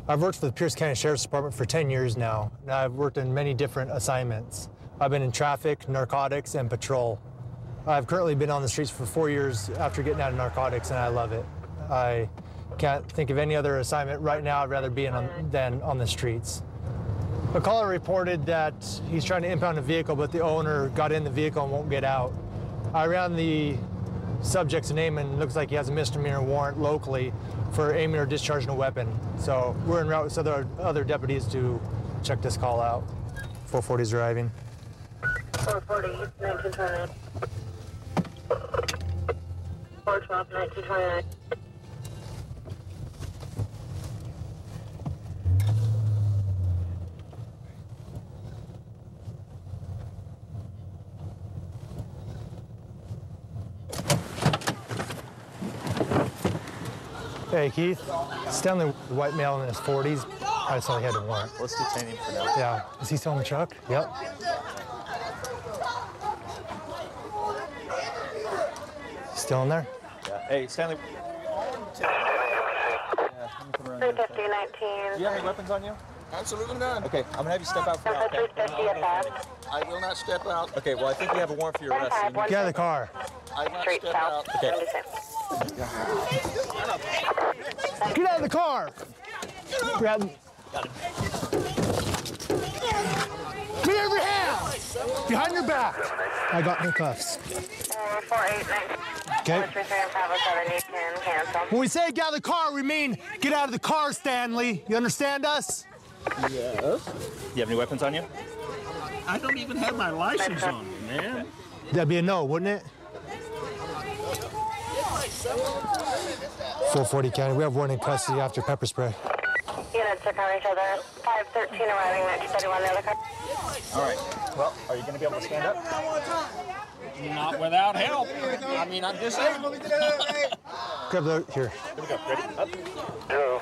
I've worked for the Pierce County Sheriff's Department for 10 years now. I've worked in many different assignments. I've been in traffic, narcotics, and patrol. I've currently been on the streets for 4 years after getting out of narcotics, and I love it. I can't think of any other assignment right now I'd rather be in than on the streets. A caller reported that he's trying to impound a vehicle, but the owner got in the vehicle and won't get out. I ran the subject's name, and it looks like he has a misdemeanor warrant locally for aiming or discharging a weapon. So we're en route with other deputies to check this call out. 440 is arriving. 440, 1929. 412, 1929. Hey, Keith. Stanley, the white male in his 40s. I saw he had a warrant. Let's detain him for now. Yeah. Is he still in the truck? Yep. Still in there? Yeah. Hey, Stanley. 350, 19. Do you have any weapons on you? Absolutely none. Okay, I'm gonna have you step out for now. 350 at that. I will not step out. Okay, well, I think we have a warrant for your arrest. So you Get out of the car. I will not Street step south. out. Okay. Get out of the car! Grab him. Get out of your hands! Behind your back! I got handcuffs. 448, Okay. When we say get out of the car, we mean get out of the car, Stanley. You understand us? Yes. Do you have any weapons on you? I don't even have my license on me, man. That'd be a no, wouldn't it? 440 County. We have one in custody after pepper spray. Units are covering each other. 513 arriving, 931 the other car. All right. Well, are you going to be able to stand up? Not without help. I mean, I'm disabled. Grab the, here. Here we go. Ready? Up. Zero.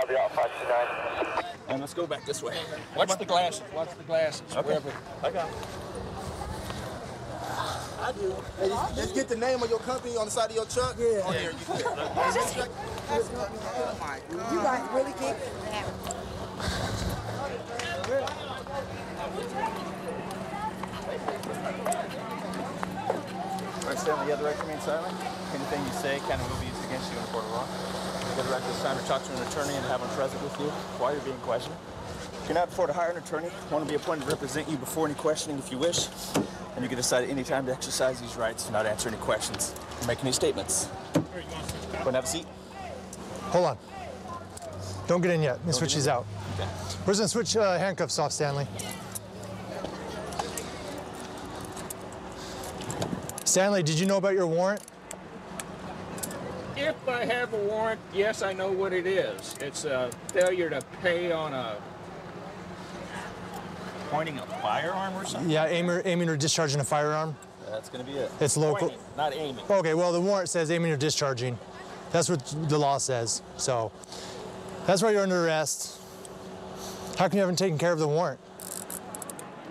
I'll be out 529. And let's go back this way. Watch the glasses. Watch the glasses. Okay. Wherever. I got it. I do. Hey, just get the name of your company on the side of your truck. Yeah. On there, you can. You guys really keep it. All right, Stanley, you have the right to remain silent. Anything you say can and will be used against you in a court of law. You have the right this time to talk to an attorney and have him present with you while you're being questioned. If you're not afford to hire an attorney, want to be appointed to represent you before any questioning if you wish, and you can decide at any time to exercise these rights and not answer any questions or make any statements. Go and have a seat. Hold on. Don't get in yet. Let me switch these out. Okay. We're just gonna switch handcuffs off, Stanley. Stanley, did you know about your warrant? If I have a warrant, yes, I know what it is. It's a failure to pay on a... Pointing a firearm or something? Yeah, aiming or discharging a firearm. That's going to be it. It's local. Pointing, not aiming. Okay, well, the warrant says aiming or discharging. That's what the law says. So that's why you're under arrest. How come you haven't taken care of the warrant?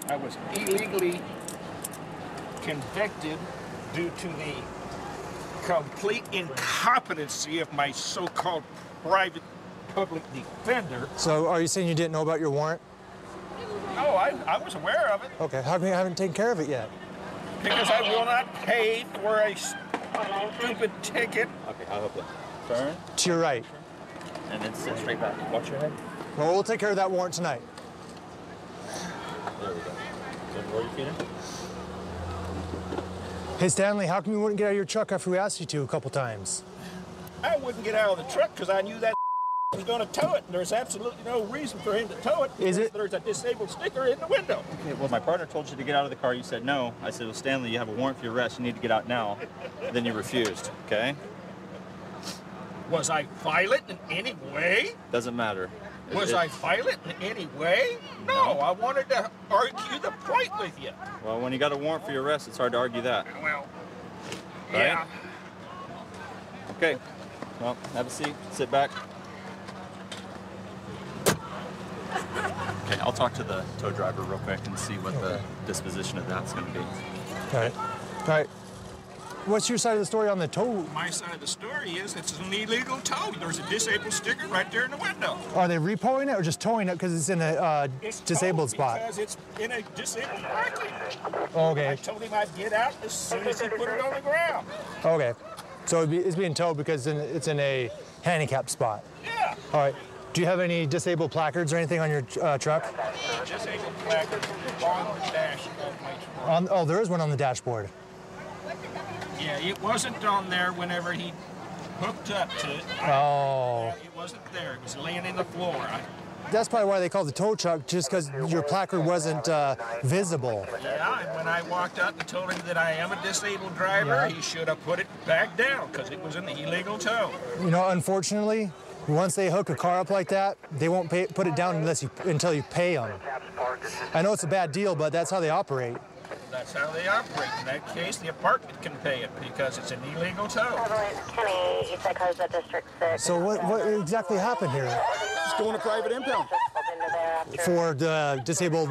I was illegally convicted due to the complete incompetency of my so-called private public defender. So are you saying you didn't know about your warrant? No, I was aware of it. Okay, how come you haven't taken care of it yet? Because I will not pay for a stupid ticket. Okay, I'll help you. Turn. To your right. And then sit straight back. Watch your head. Well, we'll take care of that warrant tonight. There we go. So lower your feet in. Hey, Stanley, how come you wouldn't get out of your truck after we asked you to a couple times? I wouldn't get out of the truck because I knew that was going to tow it, and there's absolutely no reason for him to tow it. Is it? There's a disabled sticker in the window. Okay, well, my partner told you to get out of the car. You said no. I said, well, Stanley, you have a warrant for your arrest. You need to get out now. Then you refused, okay? Was I violent in any way? Doesn't matter. Was I violent in any way? No, I wanted to argue the point with you. Well, when you got a warrant for your arrest, it's hard to argue that. Well, right? yeah. Okay. Well, have a seat. Sit back. Okay, I'll talk to the tow driver real quick and see what the disposition of that's going to be. All right. All right. What's your side of the story on the tow? My side of the story is it's an illegal tow. There's a disabled sticker right there in the window. Are they repoing it or just towing it because it's in a It's disabled towed spot? Because it's in a disabled parking. Okay. I told him I'd get out as soon as he put it on the ground. Okay. So it's being towed because it's in a handicapped spot. Yeah. All right. Do you have any disabled placards or anything on your truck? Disabled placard on the dash of my truck. Oh, there is one on the dashboard. Yeah, it wasn't on there whenever he hooked up to it. Oh. It wasn't there. It was laying in the floor. That's probably why they call it the tow truck, just because your placard wasn't visible. Yeah, and when I walked out and told him that I am a disabled driver, he should have put it back down because it was an illegal tow. You know, unfortunately, once they hook a car up like that, they won't put it down until you pay them. I know it's a bad deal, but that's how they operate. That's how they operate. In that case, the apartment can pay it because it's an illegal tow. Kenny, Eastside Coast District 6. So what exactly happened here? Just going to private impound. For the disabled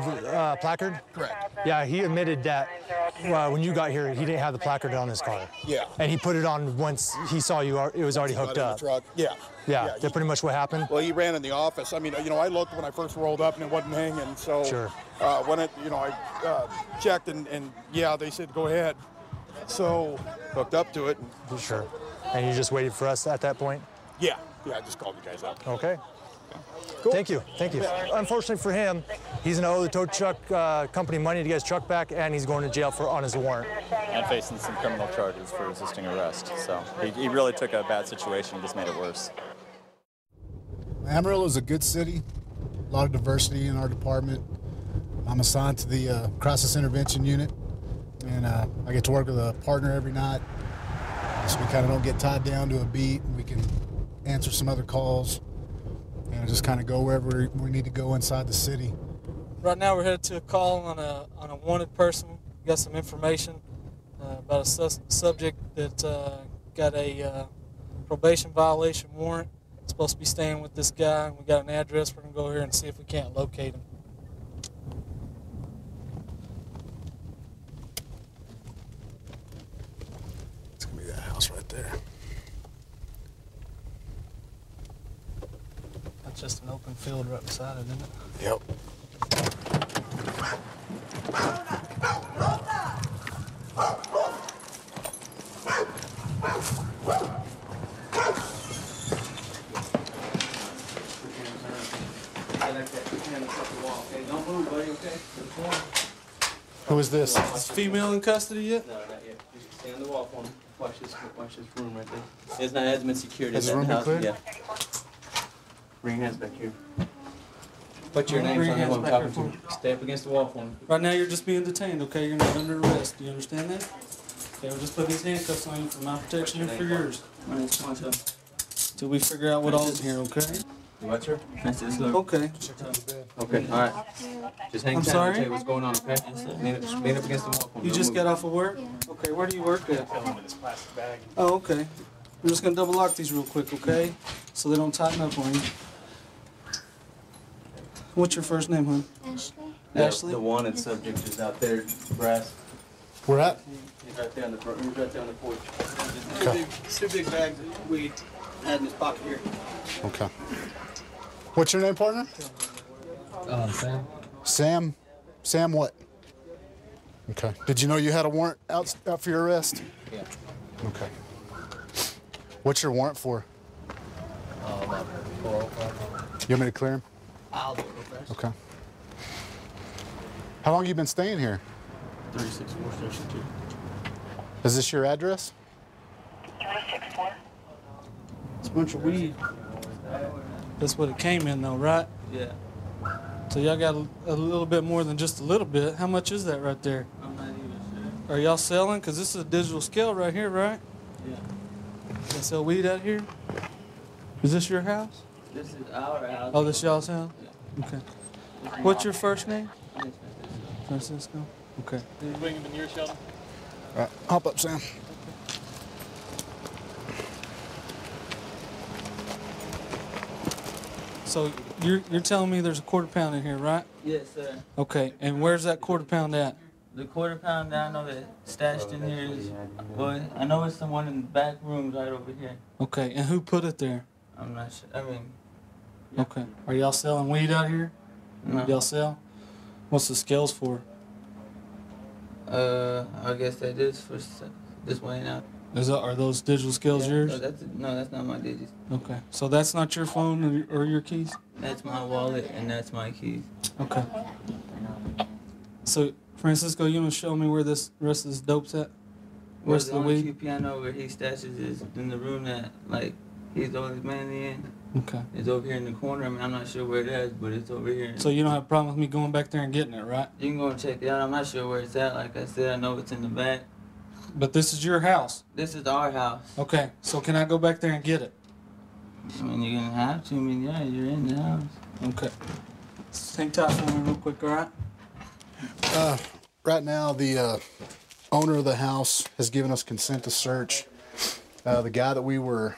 placard? Correct. Yeah, he admitted that when you got here, he didn't have the placard on his car. Yeah. And he put it on once he saw you, it was already hooked up. Truck. Yeah. Yeah, that's pretty much what happened? Well, he ran in the office. I mean, you know, I looked when I first rolled up and it wasn't hanging, so sure. When it, you know, I checked and yeah, they said go ahead. So hooked up to it. Sure. And you just waited for us at that point? Yeah, I just called you guys up. Okay. Cool. Thank you. Unfortunately for him, he's going to owe the tow truck company money to get his truck back, and he's going to jail on his warrant. And facing some criminal charges for resisting arrest. So he really took a bad situation and just made it worse. Amarillo is a good city, a lot of diversity in our department. I'm assigned to the crisis intervention unit, and I get to work with a partner every night, so we kind of don't get tied down to a beat. We can answer some other calls and just kind of go wherever we need to go inside the city. Right now we're headed to a call on a wanted person. We got some information about a subject that got a probation violation warrant. Supposed to be staying with this guy. We got an address. We're going to go here and see if we can't locate him. It's going to be that house right there. That's just an open field right beside it, isn't it? Yep. Don't move, buddy, okay? Who is this? Is female in custody yet? No, not yet. Just stay on the wall for him. Watch this room right there. It's not as much security. Has the room been cleared? Yeah. Bring your hands back here. Put your names on who I'm talking to. Stay up against the wall for him. Right now you're just being detained, okay? You're not under arrest. Do you understand that? Okay, we'll just put these handcuffs on you for my protection and for yours. My name's Poncho. Till we figure out what all's in here, okay? What, sir? Okay. Okay, all right. Just hang I'm tight. sorry? I'll tell you what's going on, okay? Lean up against the wall for me. You just got off of work? Okay, where do you work at? Oh, okay. I'm just gonna double lock these real quick, okay? So they don't tighten up on you. What's your first name, hon? Ashley. Ashley? The wanted subject is out there, brass. Where at? He's right there on the front. He's right there on the porch. Okay. Two big bags of weed had in his pocket here. Okay. What's your name, partner? Sam. Sam what? Okay. Did you know you had a warrant out for your arrest? Yeah. Okay. What's your warrant for? You want me to clear him? I'll do it real fast. Okay. How long have you been staying here? 364 Station 2. Is this your address? 364. It's a bunch of weed. That's what it came in, though, right? Yeah. So y'all got a little bit more than just a little bit. How much is that right there? I'm not even sure. Are y'all selling? Because this is a digital scale right here, right? Yeah. Y'all sell weed out here? Is this your house? This is our house. Oh, this y'all's house? Yeah. Okay. What's your first name? Francisco. Okay. Can you bring him in here, Sheldon? All right. Hop up, Sam. So you're telling me there's a quarter pound in here, right? Yes, sir. Okay. And where's that quarter pound at? The quarter pound that I know that stashed in here is, well, I know it's someone in the back room right over here. Okay. And who put it there? I'm not sure. I mean, Okay. Are y'all selling weed out here? No. Y'all sell? What's the scales for? I guess that is for this way now. Are those digital scales yours? No, that's not my digits. Okay. So that's not your phone or your keys? That's my wallet and that's my keys. Okay. So, Francisco, you want to show me where this rest of this dope's at? Where's the only weed? piano where he stashes is in the room that, like, he's always mainly in. Okay. It's over here in the corner. I mean, I'm not sure where it is, but it's over here. So you don't have a problem with me going back there and getting it, right? You can go and check it out. I'm not sure where it's at. Like I said, I know it's in the back. But this is your house. This is our house. Okay. So can I go back there and get it? I mean, you're going to have to. I mean, yeah, you're in the house. Okay. Hang tight for me real quick, all right? Right now, the owner of the house has given us consent to search. The guy that we were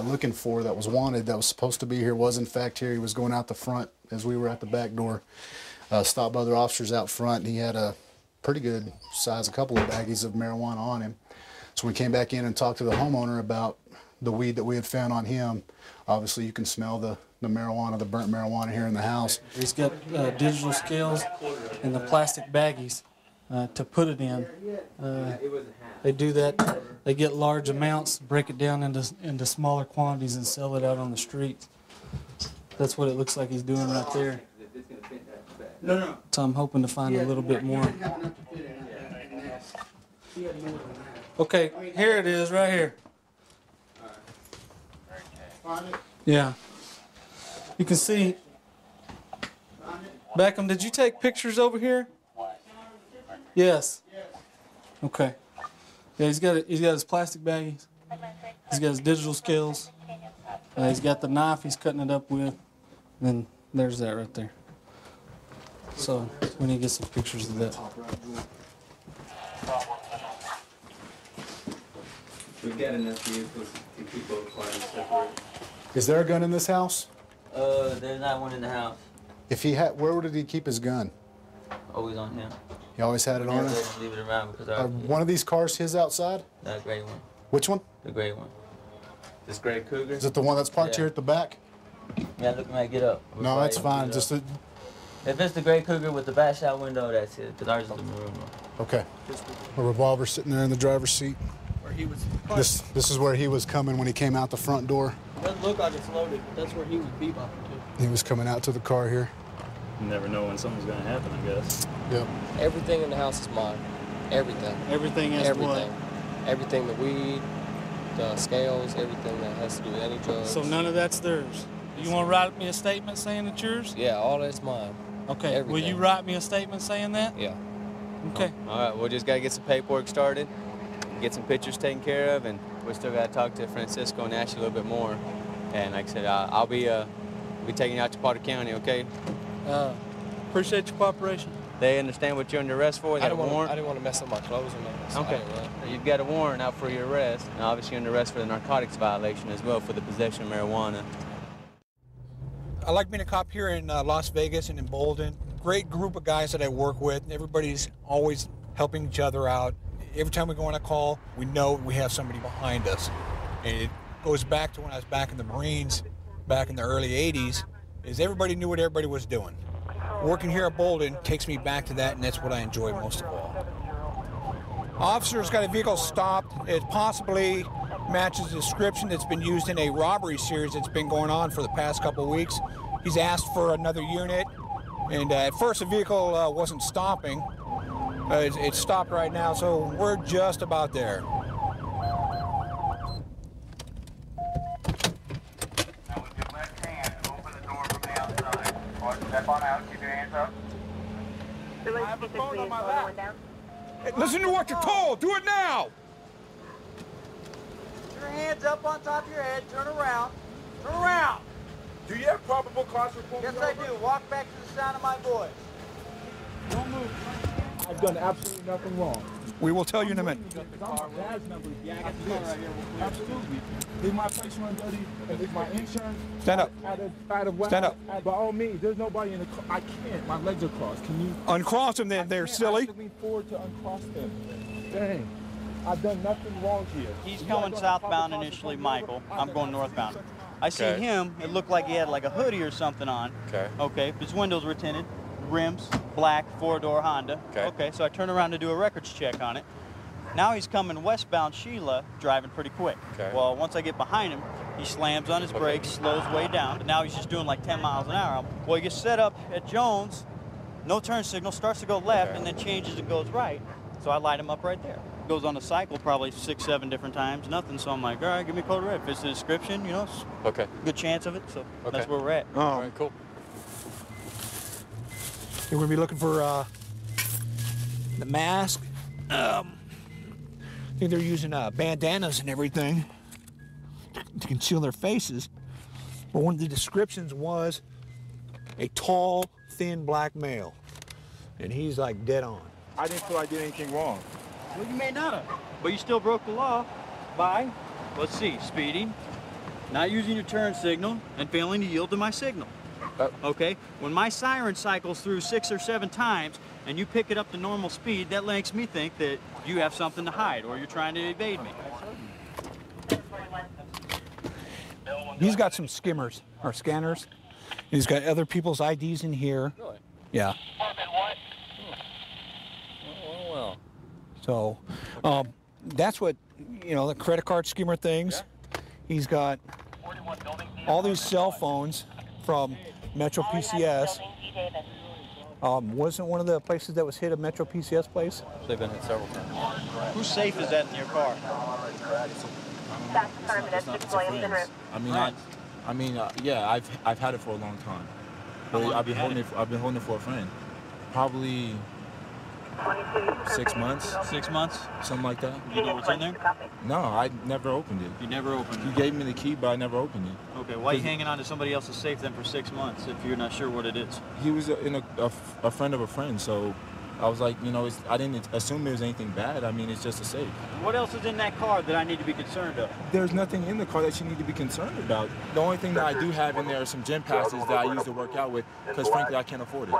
looking for that was wanted, that was supposed to be here, was in fact here. He was going out the front as we were at the back door. Stopped by other officers out front. He had a pretty good size, a couple of baggies of marijuana on him. So we came back in and talked to the homeowner about the weed that we had found on him. Obviously, you can smell the marijuana, the burnt marijuana here in the house. He's got digital scales and the plastic baggies to put it in. They do that. They get large amounts, break it down into smaller quantities, and sell it out on the streets. That's what it looks like he's doing right there. No. So I'm hoping to find a little bit more. Okay, here it is, right here. Yeah. You can see. Beckham, did you take pictures over here? Yes. Okay. Yeah, he's got his plastic baggies. He's got his digital scales. He's got the knife he's cutting it up with. And then there's that right there. So we need to get some pictures of that. We've got enough vehicles to keep both parties separate. Is there a gun in this house? There's not one in the house. If he had, where did he keep his gun? Always on him. He always had it on him? Just leave it around because Are one of these cars his outside? The gray one. Which one? The gray one. This gray Cougar. Is it the one that's parked here at the back? Yeah, look, man, get up. No, that's fine. Just if it's the gray Cougar with the back shot window, that's it. Because ours is the maroon one. Okay. A revolver sitting there in the driver's seat. Where he was. This is where he was coming when he came out the front door. It doesn't look like it's loaded, but that's where he was bebopping to. He was coming out to the car here. You never know when something's going to happen, I guess. Yep. Everything in the house is mine. Everything. Everything is everything. Everything, the weed, the scales, everything that has to do with any drugs. So none of that's theirs. You want to write me a statement saying it's yours? Yeah, all that's mine. Okay. Everything. Will you write me a statement saying that? Yeah. Okay. All right, we'll just got to get some paperwork started, get some pictures taken care of, and we still got to talk to Francisco and Ashley a little bit more. And like I said, I'll be taking you out to Potter County, okay? Appreciate your cooperation. They understand what you're under arrest for? I didn't want to mess up my clothes or nothing. So Okay. You've got a warrant out for your arrest, and obviously you're under arrest for the narcotics violation as well for the possession of marijuana. I like being a cop here in Las Vegas and in Bolden. Great group of guys that I work with. Everybody's always helping each other out. Every time we go on a call, we know we have somebody behind us. And it goes back to when I was back in the Marines, back in the early 80s, is everybody knew what everybody was doing. Working here at Bolden takes me back to that, and that's what I enjoy most of all. Officer's got a vehicle stopped. It possibly matches the description that's been used in a robbery series that's been going on for the past couple of weeks. He's asked for another unit, and at first the vehicle wasn't stopping. It's stopped right now, so we're just about there. Step on out, keep your hands up. I have a phone on my lap. Hey, listen to what you're told. Do it now. Put your hands up on top of your head. Turn around. Turn around. Do you have probable cause for pulling Yes, I do. Walk back to the sound of my voice. Don't move. I've done absolutely nothing wrong. We will tell you in a minute. Absolutely. Is my place run dirty? Is my insurance? Stand up. Out of Stand up. By all means, there's nobody in the car. I can't. My legs are crossed. Can you? Uncross them then. They're silly. I lean forward to uncross them. Dang. I've done nothing wrong here. He's coming southbound initially, Michael. I'm going northbound. I see him. It looked like he had like a hoodie or something on. Okay. His windows were tinted. Rims, black, four-door Honda. Okay, so I turn around to do a records check on it. Now he's coming westbound Sheila, driving pretty quick. Well, once I get behind him, he slams on his brakes, slows way down. But now he's just doing like 10 miles an hour. Well, he gets set up at Jones, no turn signal, starts to go left, and then changes and goes right. So I light him up right there. Goes on the cycle probably 6, 7 different times, nothing. So I'm like, all right, give me a code red. If it's the description, you know, good chance of it. So that's where we're at. All right, cool. You're going to be looking for the mask. I think they're using bandanas and everything to conceal their faces. But one of the descriptions was a tall, thin black male. And he's like dead on. I didn't feel I did anything wrong. Well, you may not have, but you still broke the law by, let's see, speeding, not using your turn signal, and failing to yield to my signal. Okay, when my siren cycles through 6 or 7 times and you pick it up to normal speed, that makes me think that you have something to hide or you're trying to evade me. He's got some skimmers or scanners. He's got other people's IDs in here. Really? Yeah. Well. So that's what, you know, the credit card skimmer things. He's got all these cell phones from Metro PCS. Wasn't one of the places that was hit a Metro PCS place? They've been hit several times. Whose safe is that in your car? Yeah, I've had it for a long time. But I've been holding it for a friend. Probably 6 months. 6 months? Something like that. You know what's in there? No, I never opened it. You never opened it? He gave me the key, but I never opened it. Okay, why are you hanging on to somebody else's safe then for 6 months if you're not sure what it is? He was a friend of a friend, so I was like, you know, I didn't assume there was anything bad. I mean, it's just a safe. What else is in that car that I need to be concerned of? There's nothing in the car that you need to be concerned about. The only thing that I do have in there are some gym passes that I use to work out with because, frankly, I can't afford it.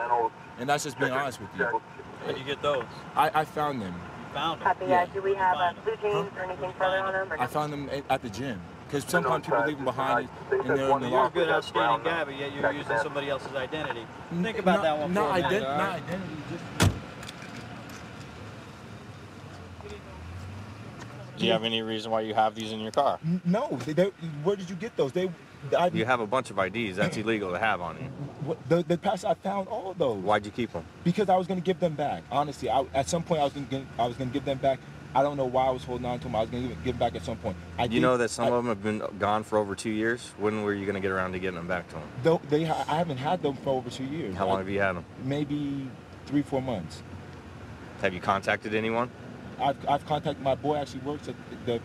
And that's just being honest with you. Where did you get those? I found them. You found them? Copy. Yeah. Do we have blue jeans or anything further on them? Or I found them at the gym. Because sometimes people leave them behind and they're in the You're a locker. good, outstanding guy, but yet you're using somebody else's identity. Think about that one for a minute. Not identity, just... Do you have any reason why you have these in your car? No. Where did you get those? You have a bunch of IDs. That's illegal to have on you. The past, I found all of those. Why'd you keep them? Because I was going to give them back. Honestly, at some point I was going to give them back. I don't know why I was holding on to them. I was going to give them back at some point. You know that some of them have been gone for over 2 years? When were you going to get around to getting them back to them? I haven't had them for over 2 years. How long have you had them? Maybe 3-4 months. Have you contacted anyone? I've contacted my boy. Actually works at the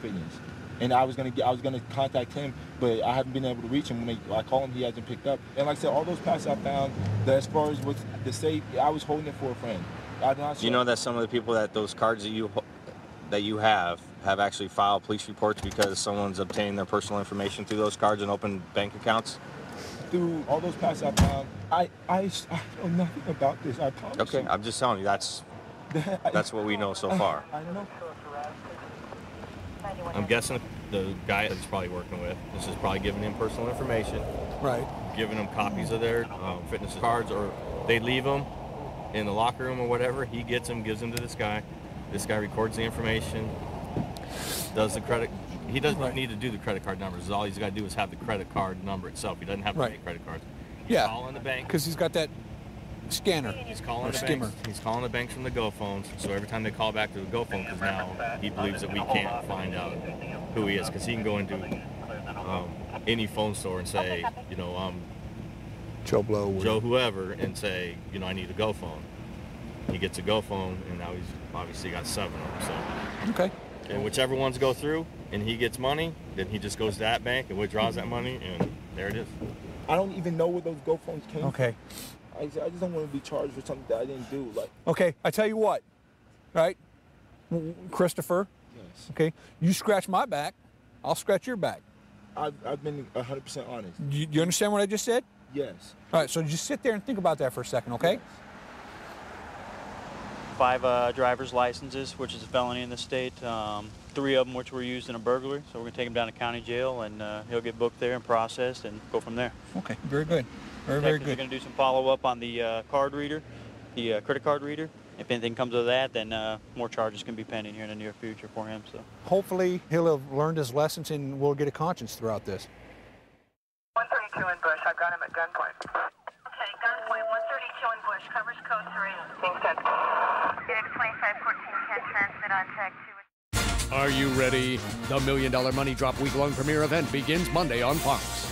fitness, and I was gonna contact him, but I haven't been able to reach him. When I call him, he hasn't picked up. And like I said, all those passes I found, that as far as what's the safe, I was holding it for a friend. You know that some of the people that those cards that you have actually filed police reports because someone's obtained their personal information through those cards and opened bank accounts? Through all those passes I found, I know nothing about this. I promise. Okay, I'm just telling you that's what we know so far. I don't know. I'm guessing the guy that he's probably working with, this is probably giving him personal information. Right. Giving them copies of their fitness cards, or they leave them in the locker room or whatever. He gets them, gives them to this guy. This guy records the information, does the credit. He doesn't need to do the credit card numbers. All he's got to do is have the credit card number itself. He doesn't have to make credit cards. He's calling the bank. Because he's got that scanner. He's calling the skimmer. banks. He's calling the banks from the Go phones. So every time they call back to the Go phone, because now he believes that we can't find out who he is, because he can go into any phone store and say, you know, Joe Blow, Joe whoever, and say, you know, I need a Go phone. He gets a Go phone, and now he's obviously got 7 of them. So. Okay. And whichever ones go through, and he gets money, then he just goes to that bank and withdraws that money, and there it is. I don't even know where those Go phones came from. Okay. I just don't want to be charged for something that I didn't do. Okay, I tell you what, right, Christopher? Yes. Okay, you scratch my back, I'll scratch your back. I've been 100% honest. You understand what I just said? Yes. All right, so just sit there and think about that for a second, okay? Yes. 5 driver's licenses, which is a felony in the state. 3 of them which were used in a burglary. So we're going to take him down to county jail, and he'll get booked there and processed and go from there. Okay, very good. Very good. We're going to do some follow-up on the card reader, the credit card reader. If anything comes of that, then more charges can be pending here in the near future for him. So hopefully he'll have learned his lessons and we'll get a conscience throughout this. 132 in Bush. I've got him at gunpoint. Okay, gunpoint 132 in Bush. Covers code 3. Being sent. Phoenix 2514 can transmit on tag 2. Are you ready? The $1 Million Money Drop week-long premiere event begins Monday on Fox.